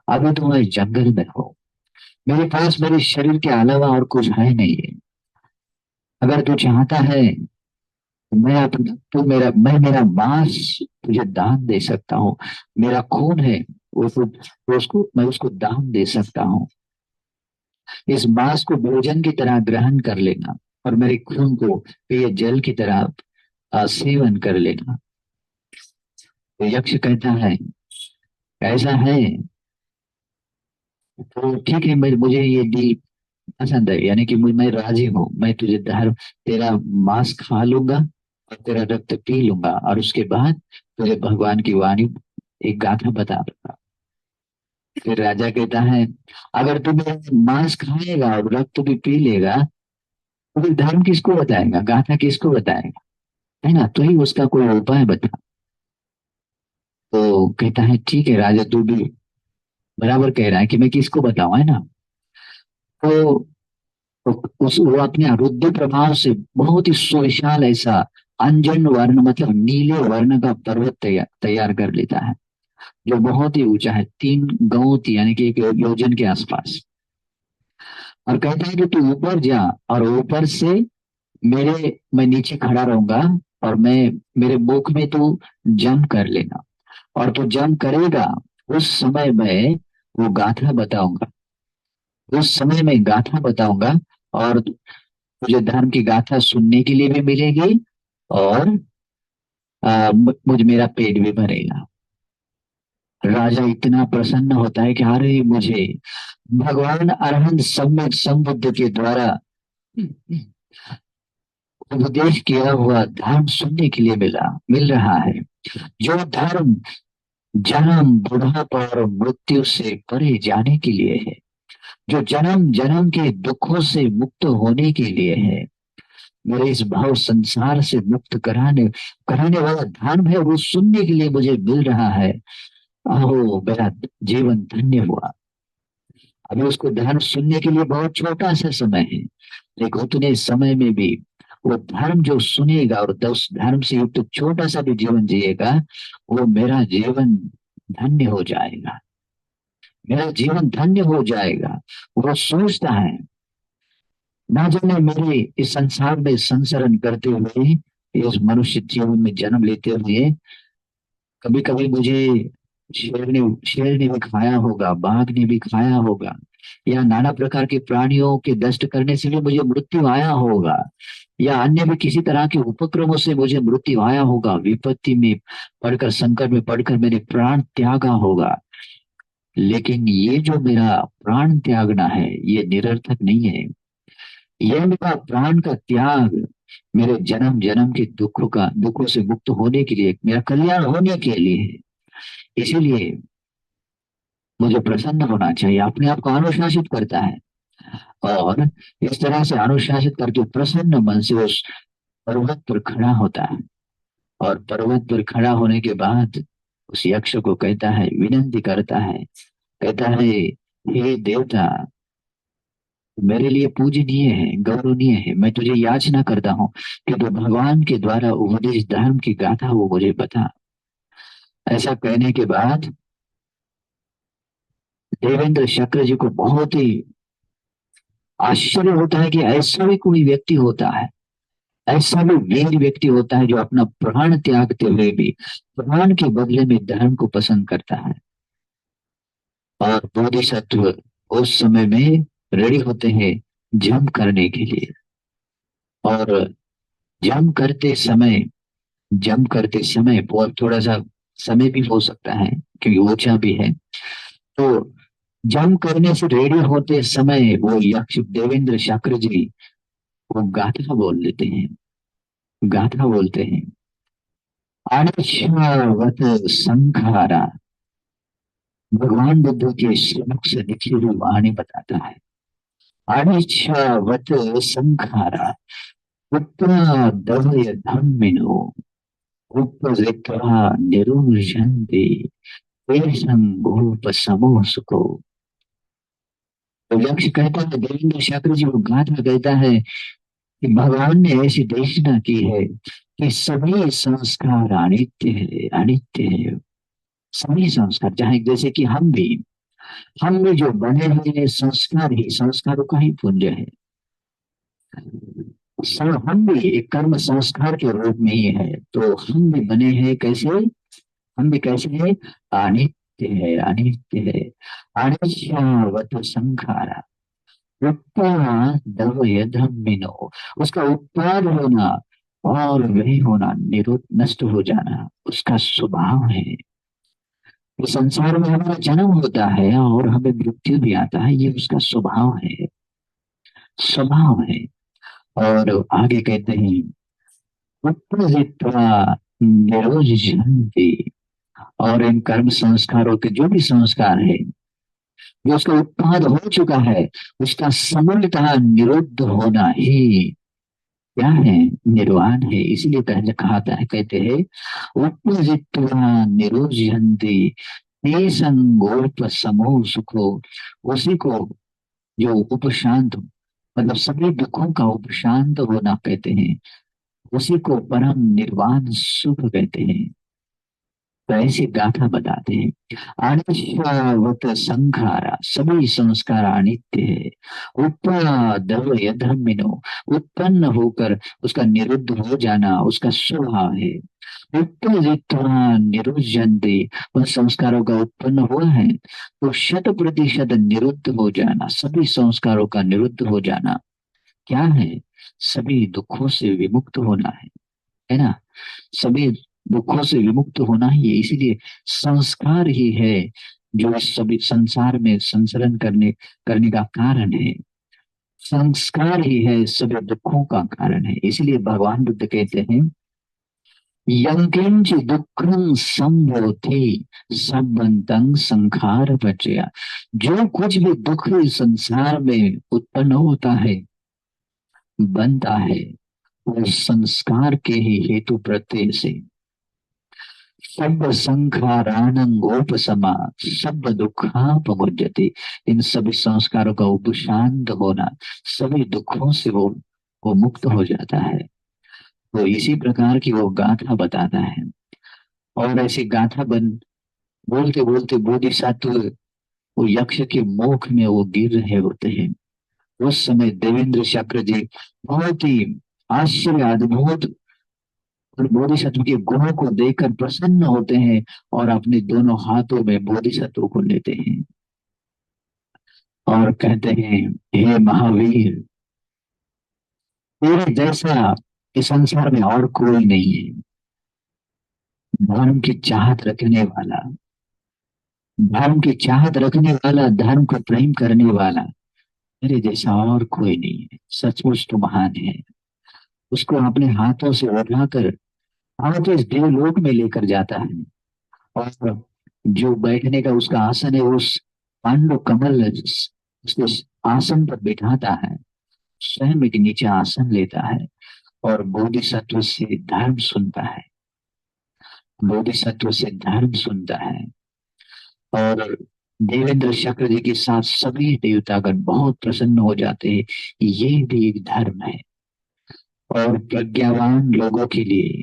अभी तो मैं जंगल में हूँ, मेरे पास मेरे शरीर के अलावा और कुछ है नहीं है। अगर तू चाहता है तो मैं मेरा मांस तुझे दान दे सकता हूँ। मेरा खून है, वो उसको मैं उसको दान दे सकता हूँ। इस मांस को भोजन की तरह ग्रहण कर लेना, और मेरे खून को पेय जल की तरह सेवन कर लेना। तो यक्ष कहता है, ऐसा है तो ठीक है, मैं मुझे ये डील पसंद है, यानी कि मैं राजी हूँ। मैं तुझे तेरा मांस खा लूंगा और तेरा रक्त पी लूंगा, और उसके बाद तुझे भगवान की वाणी एक गाथा बता दूंगा। फिर राजा कहता है, अगर तू मेरा मांस खाएगा और रक्त भी पी लेगा, तो फिर धर्म किसको बताएगा, गाथा किसको बताएगा? है ना? तो ही उसका कोई उपाय बता। तो कहता है, ठीक है राजा, तू भी बराबर कह रहा है कि मैं किसको बताऊं, है ना? तो वो अपने रुद्र प्रभाव से बहुत ही सुविशाल ऐसा अंजन वर्ण, मतलब नीले वर्ण का पर्वत तैयार कर लेता है, जो बहुत ही ऊंचा है, 3 गौत यानी कि 1 योजन के आसपास। और कहता है कि तू ऊपर जा, और ऊपर से मैं नीचे खड़ा रहूंगा, और मेरे मुख में तू जंप कर लेना, और तू जंप करेगा, उस समय मैं वो गाथा बताऊंगा, उस समय मैं गाथा बताऊंगा, और तुझे धर्म की गाथा सुनने के लिए भी मिलेगी, और मुझे मेरा पेट भी भरेगा। राजा इतना प्रसन्न होता है कि अरे, मुझे भगवान अरहंत सम्यक संबुद्ध के द्वारा उपदेश किया हुआ धर्म सुनने के लिए मिल रहा है। जो धर्म जन्म, बुढ़ापा और मृत्यु से परे जाने के लिए है, जो जन्म जन्म के दुखों से मुक्त होने के लिए है, मेरे इस भाव संसार से मुक्त कराने कराने वाला धर्म है, वो सुनने के लिए मुझे मिल रहा है। अहो, मेरा जीवन धन्य हुआ। अभी उसको धर्म सुनने के लिए बहुत छोटा सा समय है, लेकिन उतने समय में भी वो धर्म जो सुनेगा और उस धर्म से युक्त छोटा सा भी जीवन जिएगा, वो मेरा जीवन धन्य हो जाएगा, मेरा जीवन धन्य हो जाएगा। वो सोचता है, ना जाने मेरे इस संसार में संसरण करते हुए, इस मनुष्य जीवन में जन्म लेते हुए, कभी कभी मुझे शेर ने भी खाया होगा, बाघ ने भी खाया होगा, या नाना प्रकार के प्राणियों के दष्ट करने से भी मुझे मृत्यु आया होगा, या अन्य भी किसी तरह के उपक्रमों से मुझे मृत्यु आया होगा, विपत्ति में पड़कर, संकट में पड़कर मैंने प्राण त्यागा होगा। लेकिन ये जो मेरा प्राण त्यागना है, ये निरर्थक नहीं है। यह मेरा प्राण का त्याग मेरे जन्म जन्म के दुखों से मुक्त होने के लिए, मेरा कल्याण होने के लिए है। इसीलिए मुझे प्रसन्न होना चाहिए, अपने आप को अनुशासित करता है, और इस तरह से अनुशासित करके प्रसन्न मन से उस पर्वत पर खड़ा होता है, और पर्वत पर खड़ा होने के बाद उस यक्ष को कहता है, विनंती करता है, कहता है, हे देवता, मेरे लिए पूजनीय है, गौरवनीय है, मैं तुझे याचना करता हूँ कि तू भगवान के द्वारा उपदेश धर्म की गाथा वो मुझे बता। ऐसा कहने के बाद देवेंद्र शक्र जी को बहुत ही आश्चर्य होता है कि ऐसा भी कोई व्यक्ति होता है, ऐसा भी वीर व्यक्ति होता है जो अपना प्राण त्यागते हुए भी प्राण के बदले में धर्म को पसंद करता है। और बोधिसत्व उस समय में रेडी होते हैं जंप करने के लिए। और जंप करते समय, जंप करते समय बहुत थोड़ा सा समय भी हो सकता है क्योंकि ऊंचा भी है, तो जंप करने से रेडी होते समय वो यक्ष देवेंद्र शक्र जी वो गाथा बोल लेते हैं, गाथा बोलते हैं, अनिश्वत संखारा। भगवान बुद्ध के श्रीमुख से लिखी हुई वाणी बताता है, अनिच्छावत संखारा उत्तरादय धम्मिनो उपजित्वा निरुष्यन्ति तेषां भूपसमोऽसुको। तो यक्ष कहता है, देवेंद्र शक्र जी वो गाथा कहता है कि भगवान ने ऐसी देशना की है कि सभी संस्कार अनित्य है, अनित्य है। सभी संस्कार, चाहे जैसे कि हम भी जो बने हुए हैं संस्कार ही, संस्कारों का ही पुंज है। हम भी एक कर्म संस्कार के रूप में ही है, तो हम भी बने हैं कैसे, हम भी कैसे हैं, अनित्य है, अनित्य है। अनिश्वत संखारा उत्पादवय धम्मिनो, उसका उत्पाद होना और वही होना, निरुद्ध नष्ट हो जाना उसका स्वभाव है। इस संसार में हमारा जन्म होता है और हमें मृत्यु भी आता है, ये उसका स्वभाव है, स्वभाव है। और आगे कहते हैं, उत्पजित्वा निरोजन्ति, और इन कर्म संस्कारों के जो भी संस्कार है जो उसका उत्पाद हो चुका है, उसका समूलतः निरुद्ध होना ही क्या है, निर्वाण है। इसीलिए कहने कहता है, कहते हैं, उपजित्वा निरोजन्ति ते संगोप समूह सुखो। उसी को जो उपशांत, मतलब सभी दुखों का उपशांत होना कहते हैं, उसी को परम निर्वाण सुख कहते हैं। तो ऐसी गाथा बताते हैं, अनिश्वत संखारा, सभी संस्कार अनित्य है। उपादव यधर्मिनो, उत्पन्न होकर उसका निरुद्ध हो जाना उसका स्वभाव है। उत्पजित्वा निरुज्यन्ते, उन संस्कारों का उत्पन्न हुआ है तो 100% निरुद्ध हो जाना, सभी संस्कारों का निरुद्ध हो जाना क्या है, सभी दुखों से विमुक्त होना है ना। सभी दुखों से विमुक्त होना ही है। इसीलिए संस्कार ही है जो इस सभी संसार में संचरण करने करने का कारण है। संस्कार ही है सभी दुखों का कारण है। इसलिए भगवान बुद्ध कहते हैं, यंकिंच दुखं संभवति सबंतं संखार बचया। जो कुछ भी दुख इस संसार में उत्पन्न होता है, बनता है, वो संस्कार के ही हेतु प्रत्यय से। सब संखारानंगोपसमा सब दुखापमुज्यते, इन सभी संस्कारों का उपशांत होना, सभी दुखों से वो मुक्त हो जाता है। तो इसी प्रकार की वो गाथा बताता है। और ऐसी गाथा बन बोलते बोलते बोधिसत्व वो यक्ष के मुख में वो गिर रहे होते हैं। उस समय देवेंद्र शक्र जी बहुत ही आश्चर्य अद्भुत और बोधिसत्व के गुणों को देखकर प्रसन्न होते हैं और अपने दोनों हाथों में बोधिसत्व को लेते हैं और कहते हैं, हे महावीर, तेरे जैसा इस संसार में और कोई नहीं है। धर्म की चाहत रखने वाला, धर्म की चाहत रखने वाला, धर्म को प्रेम करने वाला, तेरे जैसा और कोई नहीं है। सचमुच तो महान है। उसको अपने हाथों से उठाकर हाथ इस देवलोक में लेकर जाता है और जो बैठने का उसका आसन है उस पांडु कमल उसके आसन पर बिठाता है, स्वयं एक नीचे आसन लेता है और बोधिसत्व से धर्म सुनता है। बोधिसत्व से धर्म सुनता है। और देवेंद्र शक्र जी के साथ सभी देवतागण बहुत प्रसन्न हो जाते हैं। ये भी एक धर्म है। और प्रज्ञावान लोगों के लिए,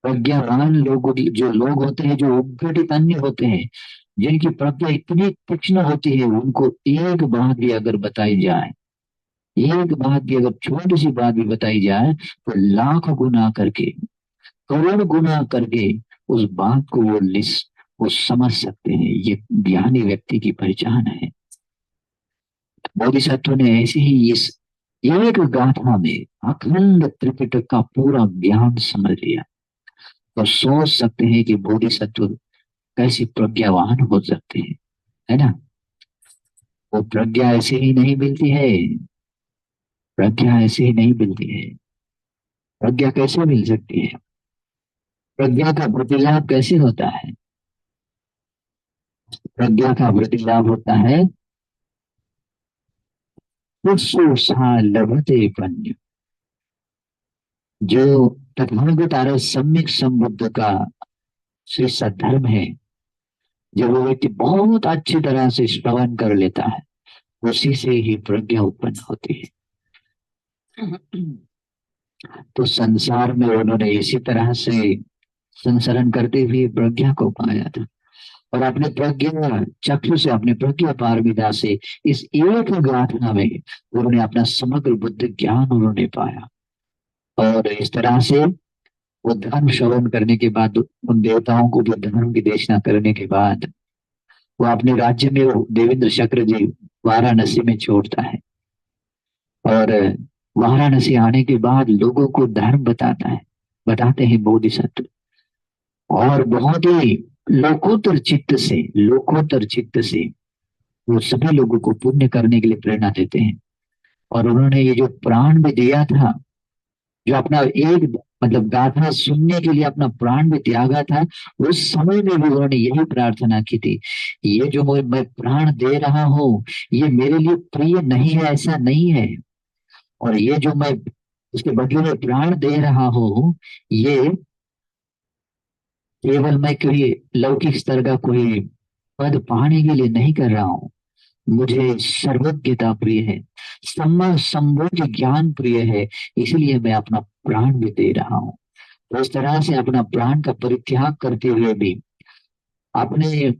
प्रज्ञावान लोगों की, जो लोग होते हैं जो उद्घटित अन्य होते हैं, जिनकी प्रज्ञा इतनी तीक्ष्ण होती है, उनको एक बात भी अगर बताई जाए, एक बात भी अगर छोटी सी बात भी बताई जाए, तो लाख गुना करके, करोड़ गुना करके उस बात को वो समझ सकते हैं। ये ज्ञानी व्यक्ति की पहचान है। बोधिसत्व ने ऐसे ही इस एक गाथा में अखंड त्रिपिटक का पूरा ज्ञान समझ लिया। तो सोच सकते हैं कि बोधिसत्व कैसे प्रज्ञावान हो सकते हैं, है ना। वो प्रज्ञा ऐसे ही नहीं मिलती है। प्रज्ञा ऐसे ही नहीं मिलती है। प्रज्ञा कैसे मिल सकती है? प्रज्ञा का प्रतिलाभ कैसे होता है? प्रज्ञा का प्रतिलाभ होता है शुश्रूषा लभते पन्य। जो तथागत आर्य सम्यक संबुद्ध का श्रेष्ठ धर्म है, जब वो व्यक्ति बहुत अच्छी तरह से श्रवण कर लेता है, उसी से ही प्रज्ञा उत्पन्न होती है। तो संसार में उन्होंने इसी तरह से संसरण करते हुए प्रज्ञा को पाया था। और अपने प्रज्ञा चक्षु से, अपने प्रज्ञा पारमिता से इस एक गाथा में उन्होंने अपना समग्र बुद्ध ज्ञान उन्होंने पाया। और इस तरह से वो धर्म श्रवण करने के बाद, उन देवताओं को भी धर्म की देशना करने के बाद, वो अपने राज्य में, वो देवेंद्र शक्र जी वाराणसी में छोड़ता है। और वाराणसी आने के बाद लोगों को धर्म बताता है, बताते हैं बोधिसत्व। और बहुत ही लोकोत्तर चित्त से वो सभी लोगों को पुण्य करने के लिए प्रेरणा देते हैं। और उन्होंने ये जो प्राण भी दिया था, जो अपना एक, मतलब गाथा सुनने के लिए अपना प्राण भी त्यागा था, उस समय में भी उन्होंने यही प्रार्थना की थी, ये जो मैं प्राण दे रहा हूँ, ये मेरे लिए प्रिय नहीं है, ऐसा नहीं है। और ये जो मैं उसके बदले में प्राण दे रहा हूँ, ये केवल मैं कोई लौकिक स्तर का कोई पद पाने के लिए नहीं कर रहा हूँ। मुझे सर्वज्ञता प्रिय है, सम्मा संबोध ज्ञान प्रिय है, इसलिए मैं अपना प्राण भी दे रहा हूँ। तो इस तरह से अपना प्राण का परित्याग करते हुए भी आपने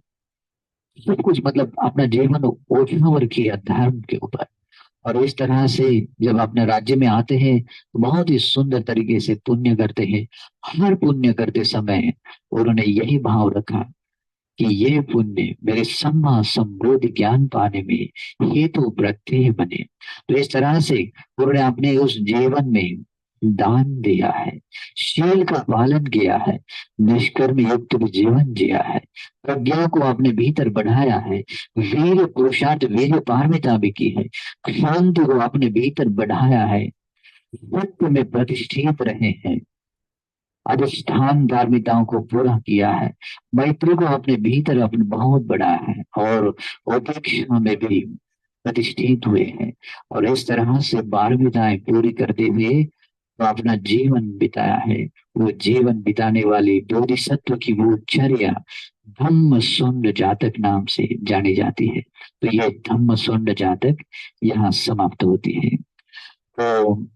सब कुछ, मतलब अपना जीवन ओझावर किया धर्म के ऊपर। और इस तरह से जब अपने राज्य में आते हैं, तो बहुत ही सुंदर तरीके से पुण्य करते हैं। हर पुण्य करते समय उन्होंने यही भाव रखा कि ये पुण्य मेरे सम्मा संबोधि ज्ञान पाने में हेतु प्रत्यय बने। तो इस तरह से उन्होंने अपने उस जीवन में दान दिया है, शील का पालन किया है, निष्कर्म युक्त भी जीवन जिया है, प्रज्ञा को अपने भीतर बढ़ाया है, वीर पुरुषार्थ वीर पारमिता भी की है, शांति को अपने भीतर बढ़ाया है, सत्य में प्रतिष्ठित रहे हैं, अधिष्ठान धार्मिकताओं को पूरा किया है, मैत्री को अपने भीतर अपने बहुत बढ़ाया है, और उपेक्षा में भी प्रतिष्ठित हुए हैं। और इस तरह से बारहवीं पूरी करते हुए तो अपना जीवन बिताया है। वो जीवन बिताने वाली बोधिसत्व की वो चर्या धम्म सुंड जातक नाम से जानी जाती है। तो ये धम्म सुंड जातक यहाँ समाप्त होती है। तो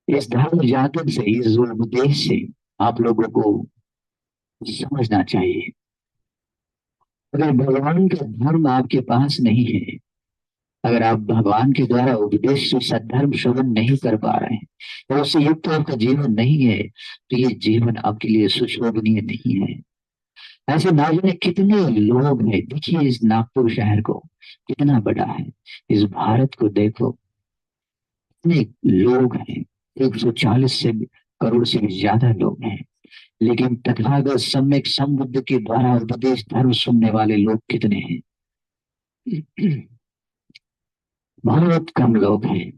इस धर्म जातक से, इस उपदेश से आप लोगों को समझना चाहिए, अगर भगवान का धर्म आपके पास नहीं है, अगर आप भगवान के द्वारा उपदेश से सद्धर्म श्रवण नहीं कर पा रहे हैं, या उससे युक्त आपका जीवन नहीं है, तो ये जीवन आपके लिए सुशोभनीय नहीं है। ऐसे ना जाने कितने लोग हैं। देखिए इस नागपुर शहर को, कितना बड़ा है। इस भारत को देखो, कितने लोग हैं। 140 से करोड़ से भी ज्यादा लोग हैं। लेकिन तथागत सम्यक संबुद्ध के द्वारा उपदेश धर्म सुनने वाले लोग कितने हैं? बहुत कम लोग हैं।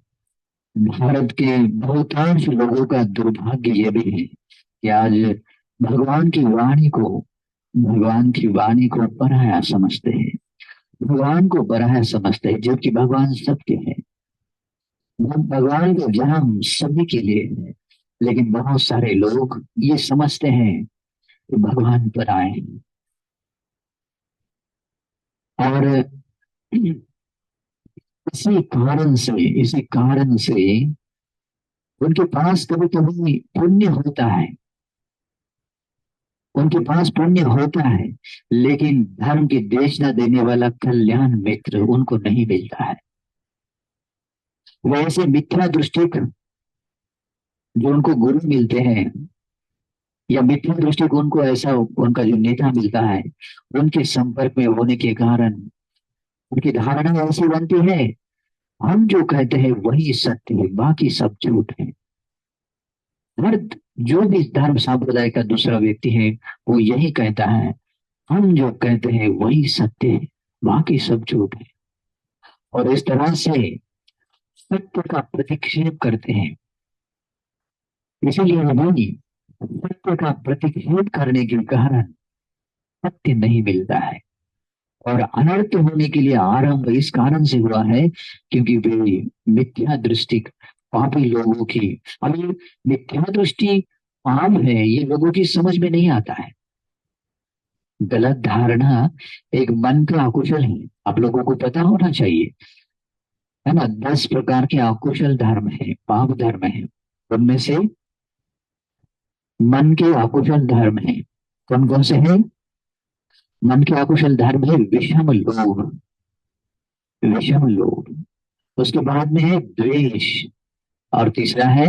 भारत के बहुतांश लोगों का दुर्भाग्य यह भी है कि आज भगवान की वाणी को भगवान की वाणी को पराया समझते हैं, भगवान को पराया समझते हैं, जबकि भगवान सबके हैं। भगवान का जन्म सभी के लिए है। लेकिन बहुत सारे लोग ये समझते हैं कि भगवान पर आए। और इसी कारण से उनके पास कभी कभी पुण्य होता है, उनके पास पुण्य होता है, लेकिन धर्म की देशना देने वाला कल्याण मित्र उनको नहीं मिलता है। वैसे मिथ्या दृष्टि जो उनको गुरु मिलते हैं, या मिथ्या दृष्टि को उनको ऐसा उनका जो नेता मिलता है, उनके संपर्क में होने के कारण उनकी धारणा ऐसी बनती है, हम जो कहते हैं वही सत्य है, बाकी सब झूठ है। हर जो भी धर्म संप्रदाय का दूसरा व्यक्ति है, वो यही कहता है, हम जो कहते हैं वही सत्य है, बाकी सब झूठ है। और इस तरह से सत्य का प्रतिक्षेप करते हैं। इसीलिए भी सत्य का प्रतिक्षेप करने के कारण सत्य नहीं मिलता है। और अनर्थ होने के लिए आरंभ इस कारण से हुआ है, क्योंकि वे मिथ्या दृष्टि पापी लोगों की, अब ये मिथ्या दृष्टि पाप है, ये लोगों की समझ में नहीं आता है। गलत धारणा एक मन का अकुशल है, आप लोगों को पता होना चाहिए, है ना। 10 प्रकार के अकुशल धर्म है, पाप धर्म है। उनमें से मन के अकुशल धर्म है। कौन कौन से हैं? मन के अकुशल धर्म है विषम लोभ, विषम लोभ। उसके बाद में है द्वेष, और तीसरा है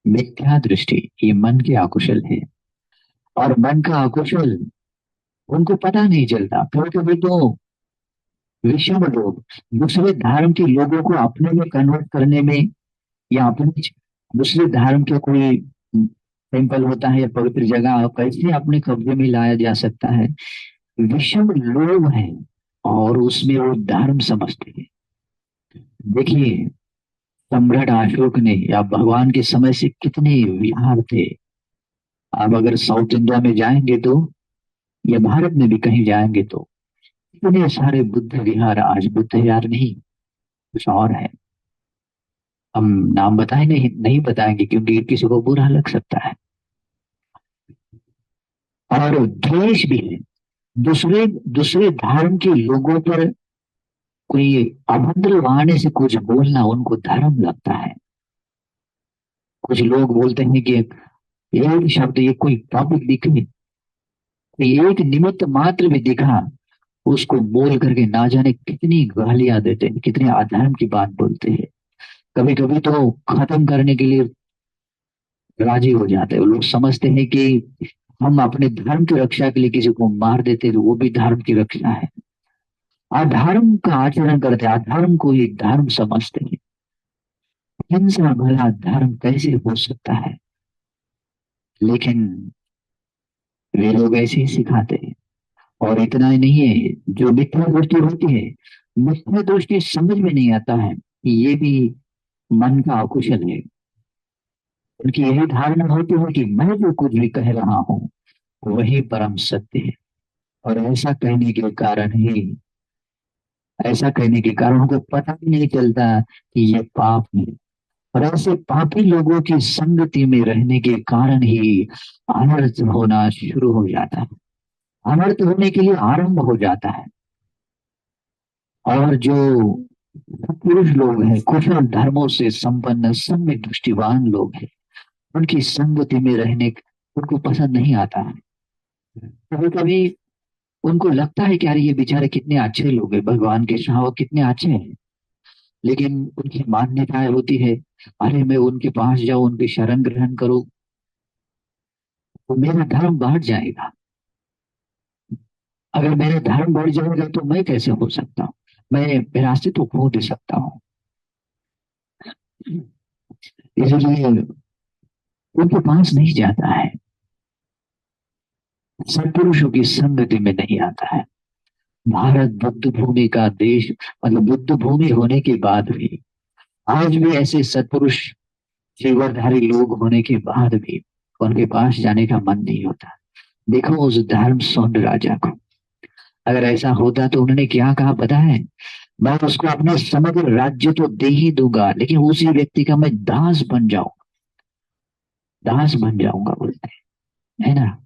मिथ्या दृष्टि। ये मन के अकुशल है। और मन का अकुशल उनको पता नहीं चलता, कभी कभी तो विषम लोग दूसरे धर्म के लोगों को अपने में कन्वर्ट करने में, या अपने दूसरे धर्म के कोई टेम्पल होता है या पवित्र जगह कैसे अपने कब्जे में लाया जा सकता है, विषम लोग हैं। और उसमें वो धर्म समझते हैं। देखिए, सम्राट अशोक ने या भगवान के समय से कितने विहार थे। आप अगर साउथ इंडिया में जाएंगे तो, या भारत में भी कहीं जाएंगे तो, इतने सारे बुद्ध विहार, आज बुद्ध विहार नहीं, कुछ और है। हम नाम बताए नहीं बताएंगे, क्योंकि किसी को बुरा लग सकता है। और द्वेष भी है, दूसरे दूसरे धर्म के लोगों पर कोई अभद्र वाणी से कुछ बोलना उनको धर्म लगता है। कुछ लोग बोलते हैं कि एक शब्द, ये कोई टॉपिक दिखे, एक निमित्त मात्र भी दिखा, उसको बोल करके ना जाने कितनी गालियां देते हैं, कितने अधर्म की बात बोलते हैं। कभी कभी तो खत्म करने के लिए राजी हो जाते हैं। वो लोग समझते हैं कि हम अपने धर्म की रक्षा के लिए किसी को मार देते तो वो भी धर्म की रक्षा है। अधर्म का आचरण करते, अधर्म को ही धर्म समझते हैं। हिंसा भला धर्म कैसे हो सकता है? लेकिन वे लोग ऐसे ही सिखाते हैं। और इतना ही नहीं है, जो मिथ्या दृष्टि होती है, मिथ्या दृष्टि समझ में नहीं आता है कि ये भी मन का अकुशल है। उनकी यही धारणा होती है कि मैं जो कुछ भी कह रहा हूँ वही परम सत्य है। और ऐसा कहने के कारण उनको पता भी नहीं चलता कि ये पाप है। और ऐसे पापी लोगों की संगति में रहने के कारण ही अनर्थ होना शुरू हो जाता है, अनर्थ होने के लिए आरंभ हो जाता है। और जो पुरुष लोग हैं, कुशल धर्मों से संपन्न सम्यक दृष्टिवान लोग हैं, उनकी संगति में रहने उनको पसंद नहीं आता है। कभी कभी उनको लगता है कि यार ये बेचारे कितने अच्छे लोग हैं, भगवान के श्रावक कितने अच्छे हैं। लेकिन उनकी मान्यताएं होती है, अरे मैं उनके पास जाऊं, उनकी शरण ग्रहण करूं तो मेरा धर्म बढ़ जाएगा। अगर मेरा धर्म बढ़ जाएगा तो मैं कैसे हो सकता हूँ, मैं मेरा अस्तित्व खो दे सकता हूँ। इसलिए उनके पास नहीं जाता है, सत्पुरुषों की संगति में नहीं आता है। भारत बुद्ध भूमि का देश, मतलब बुद्ध भूमि होने के बाद भी आज भी ऐसे सत्पुरुष जीवनधारी लोग होने के बाद भी उनके पास जाने का मन नहीं होता। देखो उस धर्म सौंड राजा को, अगर ऐसा होता तो उन्होंने क्या कहा पता है? मैं उसको अपना समग्र राज्य तो दे ही दूंगा, लेकिन उसी व्यक्ति का मैं दास बन जाऊंगा, दास बन जाऊंगा बोलते हैं, है ना।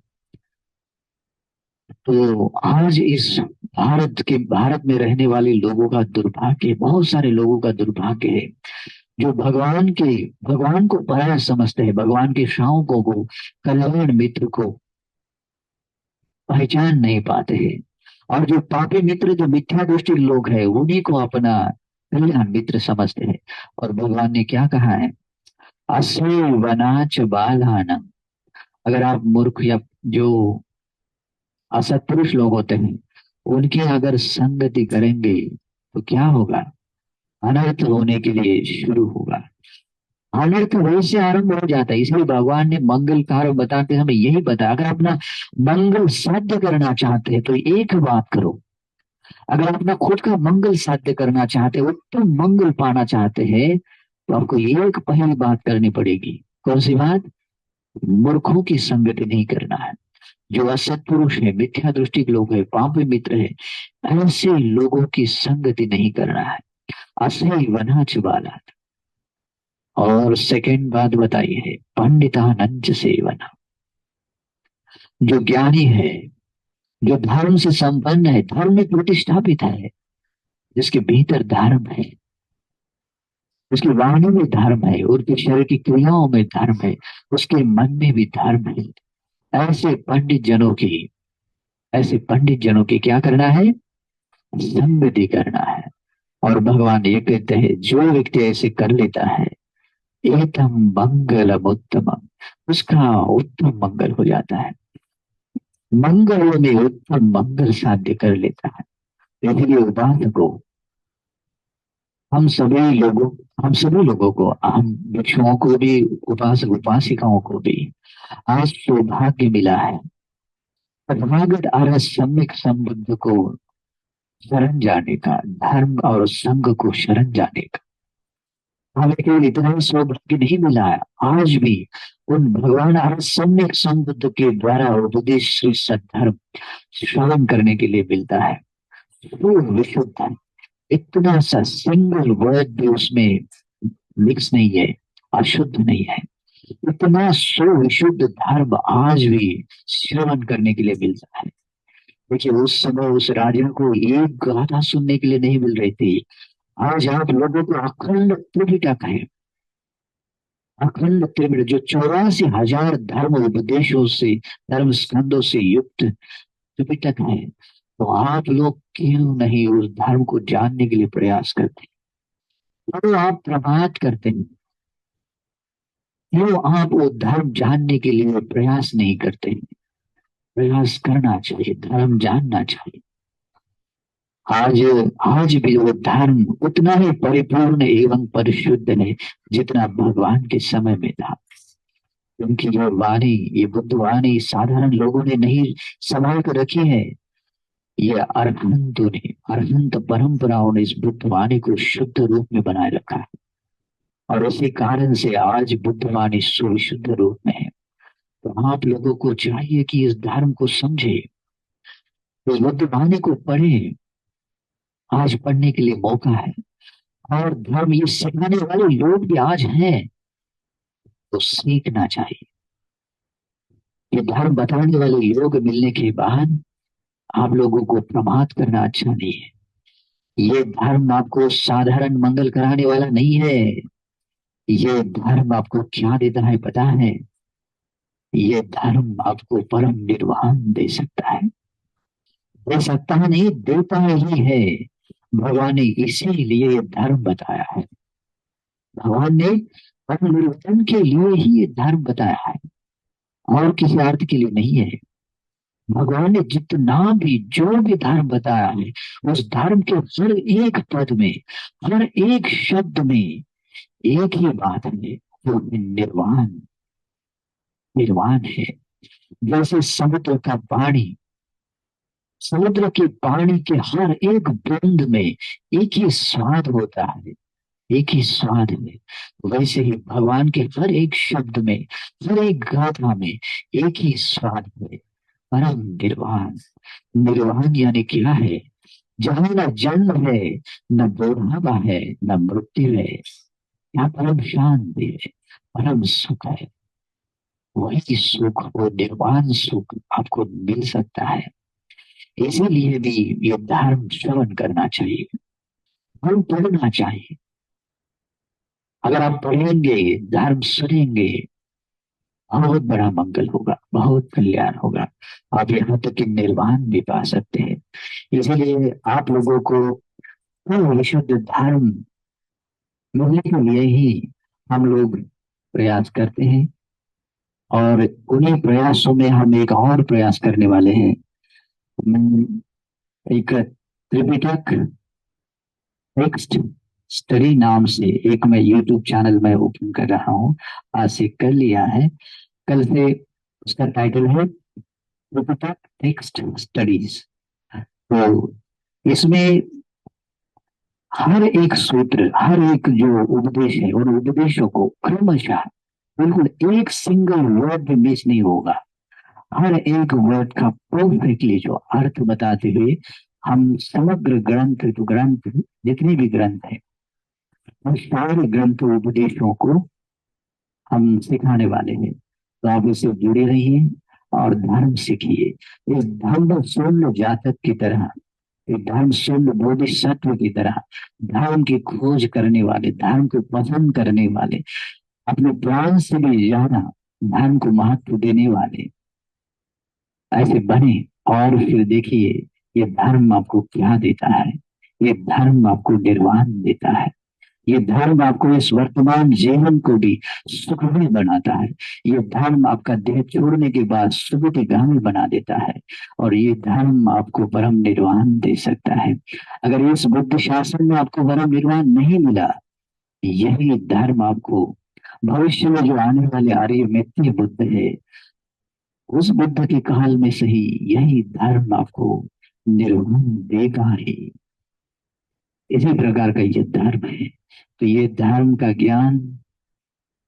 तो आज इस भारत में रहने वाले लोगों का दुर्भाग्य, बहुत सारे लोगों का दुर्भाग्य है, जो भगवान को पराया समझते हैं, भगवान के श्रावकों को, कल्याण मित्र को पहचान नहीं पाते हैं। और जो पापी मित्र, जो मिथ्या दृष्टि लोग हैं, उन्हीं को अपना कल्याण मित्र समझते हैं। और भगवान ने क्या कहा है? असे वनाच बालानम। अगर आप मूर्ख या जो असत्पुरुष लोग होते हैं, उनकी अगर संगति करेंगे तो क्या होगा? अनर्थ होने के लिए शुरू होगा। अनर्थ वहीं से आरंभ हो जाता है। इसलिए भगवान ने मंगल कार्य बताते समय यही बताया, अगर अपना मंगल साध्य करना चाहते हैं तो एक बात करो। अगर अपना खुद का मंगल साध्य करना चाहते हैं, उत्तम मंगल पाना चाहते हैं, तो आपको एक पहली बात करनी पड़ेगी। कौन सी बात? मूर्खों की संगति नहीं करना है। जो असत्पुरुष है, मिथ्या दृष्टि के लोग हैं, पापी मित्र है, ऐसे लोगों की संगति नहीं करना है। असही वनाच बाला। और सेकंड बात बताइए है, पंडितानंद सेवना। जो ज्ञानी है, जो धर्म से संपन्न है, धर्म में प्रतिष्ठापित है, जिसके भीतर धर्म है, उसकी वाणी में धर्म है, उसके शरीर की क्रियाओं में धर्म है, उसके मन में भी धर्म है, ऐसे पंडित जनों की ऐसे पंडित जनों की क्या करना है? संगति करना है। और भगवान ये कहते हैं, जो व्यक्ति ऐसे कर लेता है, एतम मंगलम उत्तमम, उसका उत्तम मंगल हो जाता है। मंगलों में उत्तम मंगल साध्य कर लेता है। इसलिए उपासक को, हम सभी लोगों हम सभी लोगों को, हम भिक्षुओं को भी, उपासक उपासिकाओं को भी आज सौभाग्य मिला है, तथागत आर्य सम्यक संबुद्ध को शरण जाने का, धर्म और संघ को शरण जाने का। हमें केवल इतना ही सौभाग्य नहीं मिला है, आज भी उन भगवान आर्य सम्यक संबुद्ध के द्वारा उपदेश श्री सद्धर्म श्रवण करने के लिए मिलता है। वो विशुद्ध है, इतना सा सिंगल वर्ड भी उसमें मिक्स नहीं है, अशुद्ध नहीं है। इतना सुविशुद्ध धर्म आज भी श्रवण करने के लिए मिलता है। देखिए, उस समय उस राजा को एक गाथा सुनने के लिए नहीं मिल रही थी। आज आप लोगों को अखंड त्रिपिटक है, अखंड त्रिपिटक जो 84,000 धर्म उपदेशों से, धर्म स्कंदों से युक्त त्रिपिटक है। तो आप लोग क्यों नहीं उस धर्म को जानने के लिए प्रयास करते? क्यों आप प्रमाद करते हैं? क्यों आप वो धर्म जानने के लिए प्रयास नहीं करते? प्रयास करना चाहिए, धर्म जानना चाहिए। आज आज भी वो धर्म उतना ही परिपूर्ण एवं परिशुद्ध है जितना भगवान के समय में था। क्योंकि ये बुद्ध वाणी साधारण लोगों ने नहीं संभाल कर रखी है। ये अरहंत परंपराओं ने इस बुद्ध वाणी को शुद्ध रूप में बनाए रखा है। और उसी कारण से आज बुद्ध वाणी सुविशुद्ध रूप में है। तो आप लोगों को चाहिए कि इस धर्म को समझे, इस बुद्ध वाणी को पढ़े। आज पढ़ने के लिए मौका है। और धर्म ये सिखाने वाले लोग भी आज हैं, तो सीखना चाहिए। ये धर्म बताने वाले लोग मिलने के बाद आप लोगों को प्रमाद करना अच्छा नहीं है। ये धर्म आपको साधारण मंगल कराने वाला नहीं है। ये धर्म आपको क्या देता है पता है? ये धर्म आपको परम निर्वाण दे सकता है। दे सकता है नहीं, देता ही है। भगवान ने इसीलिए ये धर्म बताया है। भगवान ने परम निर्वाण के लिए ही ये धर्म बताया है, और किसी अर्थ के लिए नहीं है। भगवान ने जितना भी जो भी धर्म बताया है, उस धर्म के हर एक पद में, हर एक शब्द में एक ही बात है, जो निर्वाण निर्वाण है। जैसे समुद्र के पानी के हर एक बूंद में एक ही स्वाद होता है, एक ही स्वाद में, वैसे ही भगवान के हर एक शब्द में, हर एक गाथा में एक ही स्वाद है, परम निर्वाण। निर्वाण यानी क्या है? जहां न जन्म है, न बुढ़ापा है, न मृत्यु है, यहाँ परम शांति है, परम सुख है। वही सुख, वो निर्वाण सुख आपको मिल सकता है। इसीलिए भी ये धर्म श्रवण करना चाहिए, धर्म पढ़ना चाहिए। अगर आप पढ़ेंगे, धर्म सुनेंगे, बहुत बड़ा मंगल होगा, बहुत कल्याण होगा। आप यहाँ तक कि निर्वाण भी पा सकते हैं। इसलिए आप लोगों को वो विशुद्ध धर्म मिलने के लिए ही हम लोग प्रयास करते हैं। और उन्हीं प्रयासों में हम एक और प्रयास करने वाले हैं। मैं एक त्रिपिटक टेक्स्ट स्टडी नाम से एक मैं यूट्यूब चैनल में ओपन कर रहा हूँ। आज से कर लिया है, कल से उसका टाइटल है त्रिपिटक टेक्स्ट स्टडीज। तो इसमें हर एक सूत्र, हर एक जो उपदेश है, उन उपदेशों को क्रमशः बिल्कुल एक सिंगल वर्ड भी मिस नहीं होगा। हर एक वर्ड का परफेक्टली जो अर्थ बताते हुए हम समग्र ग्रंथ, जो ग्रंथ जितने भी ग्रंथ हैं, उन सारे ग्रंथ उपदेशों को हम सिखाने वाले हैं। तो आप इससे जुड़े रहिए और धर्म सीखिए। इस धर्म शून्य जातक की तरह, एक धर्म शून्य बोधिसत्व की तरह, धर्म की खोज करने वाले, धर्म को पसंद करने वाले, अपने प्राण से भी ज्यादा धर्म को महत्व देने वाले ऐसे बने। और फिर देखिए, ये धर्म आपको क्या देता है। ये धर्म आपको निर्वाण देता है। ये धर्म आपको इस वर्तमान जीवन को भी सुखमय बनाता है। ये धर्म आपका देह छोड़ने के बाद सुगतिगामी बना देता है। और ये धर्म आपको परम निर्वाण दे सकता है। अगर इस बुद्ध शासन में आपको परम निर्वाण नहीं मिला, यही धर्म आपको भविष्य में जो आने वाले आर्य मित्य बुद्ध है, उस बुद्ध के काल में सही यही धर्म आपको निर्वाण देगा ही। इसी प्रकार का ये धर्म है। तो ये धर्म का ज्ञान,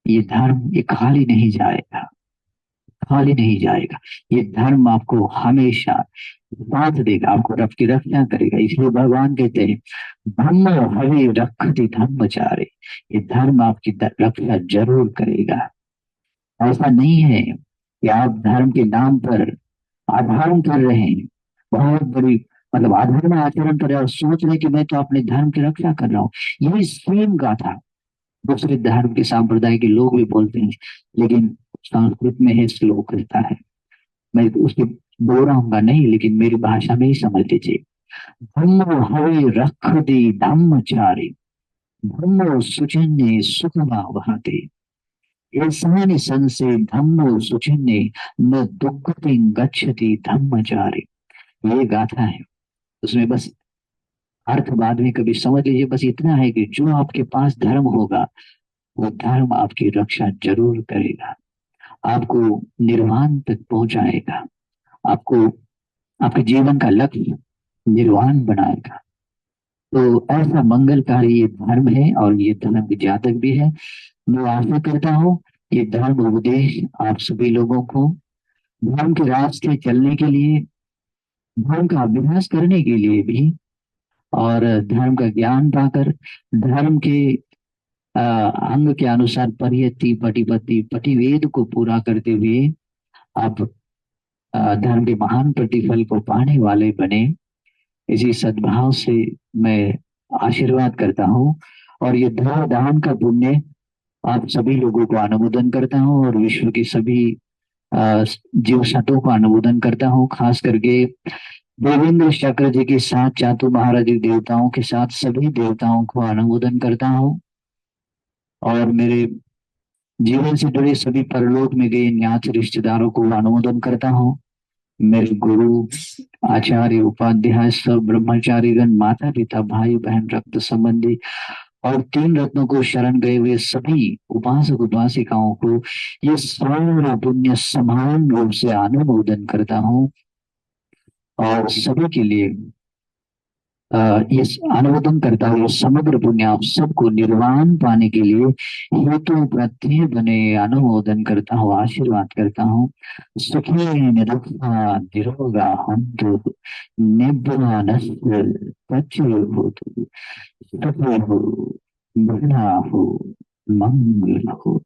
ये धर्म ये खाली नहीं जाएगा, खाली नहीं जाएगा। ये धर्म आपको हमेशा साथ देगा, आपको रब की रक्षा करेगा। इसलिए भगवान कहते हैं, धम्म हवे रक्षति धर्मचारे। ये धर्म आपकी रक्षा जरूर करेगा। ऐसा नहीं है कि आप धर्म के नाम पर अधर्म कर रहे हैं, बहुत बड़ी मतलब अधर्म आचरण कर रहे हैं और सोच रहे हैं कि मैं तो अपने धर्म की रक्षा कर रहा हूँ। यही सेम गाथा दूसरे धर्म के संप्रदाय के लोग भी बोलते हैं, लेकिन संस्कृत में है श्लोक रहता है। मैं उसके बोल रहा हूँ नहीं, लेकिन मेरी भाषा में ही समझ लीजिए। धम्मो हवे रक्षति धम्मचारी, धम्मो सुचिन्ने सुखमा वहते, ऐसानि संसे धम्मो सुचिन्ने न दुःखति गच्छति धम्मचारी। ये गाथा है। उसमें बस अर्थ बाद में कभी समझ लीजिए। बस इतना है कि जो आपके पास धर्म होगा, वो धर्म आपकी रक्षा जरूर करेगा, आपको निर्वाण तक पहुंचाएगा, आपको आपके जीवन का लक्ष्य निर्वाण बनाएगा। तो ऐसा मंगलकारी ये धर्म है और ये धर्म के जातक भी है। मैं आशा करता हूँ ये धर्म उपदेश आप सभी लोगों को धर्म के रास्ते चलने के लिए, धर्म का अभ्यास करने के लिए भी, और धर्म का ज्ञान पाकर धर्म के अंग के अनुसार परियति पटिपति पटिवेद को पूरा करते हुए आप धर्म के महान प्रतिफल को पाने वाले बने। इसी सद्भाव से मैं आशीर्वाद करता हूँ। और ये धर्म दान का पुण्य आप सभी लोगों को अनुमोदन करता हूँ और विश्व के सभी जीव सत्वों को अनुमोदन करता हूँ। खास करके देवेंद्र चक्र जी के साथ चातु महाराज देवताओं के साथ सभी देवताओं को अनुमोदन करता हूँ। और मेरे जीवन से जुड़े सभी परलोक में गए न्यास रिश्तेदारों को अनुमोदन करता हूँ। मेरे गुरु आचार्य उपाध्याय सब ब्रह्मचारीगण, माता पिता भाई बहन रक्त संबंधी और तीन रत्नों को शरण गए हुए सभी उपासक उपासिकाओं को ये सारा पुण्य समान रूप से अनुमोदन करता हूँ। और सभी के लिए ये अनुमोदन करता हूँ। समग्र पुण्य आप सबको निर्वाण पाने के लिए हेतु प्रत्यय बने, अनुमोदन करता हूँ, आशीर्वाद करता हूँ। सुखी निरुक्ता निरोगा हंतु निब्बानस्य तच्चुर्भूतु, सुखो हो, भला हो, मंगल हो।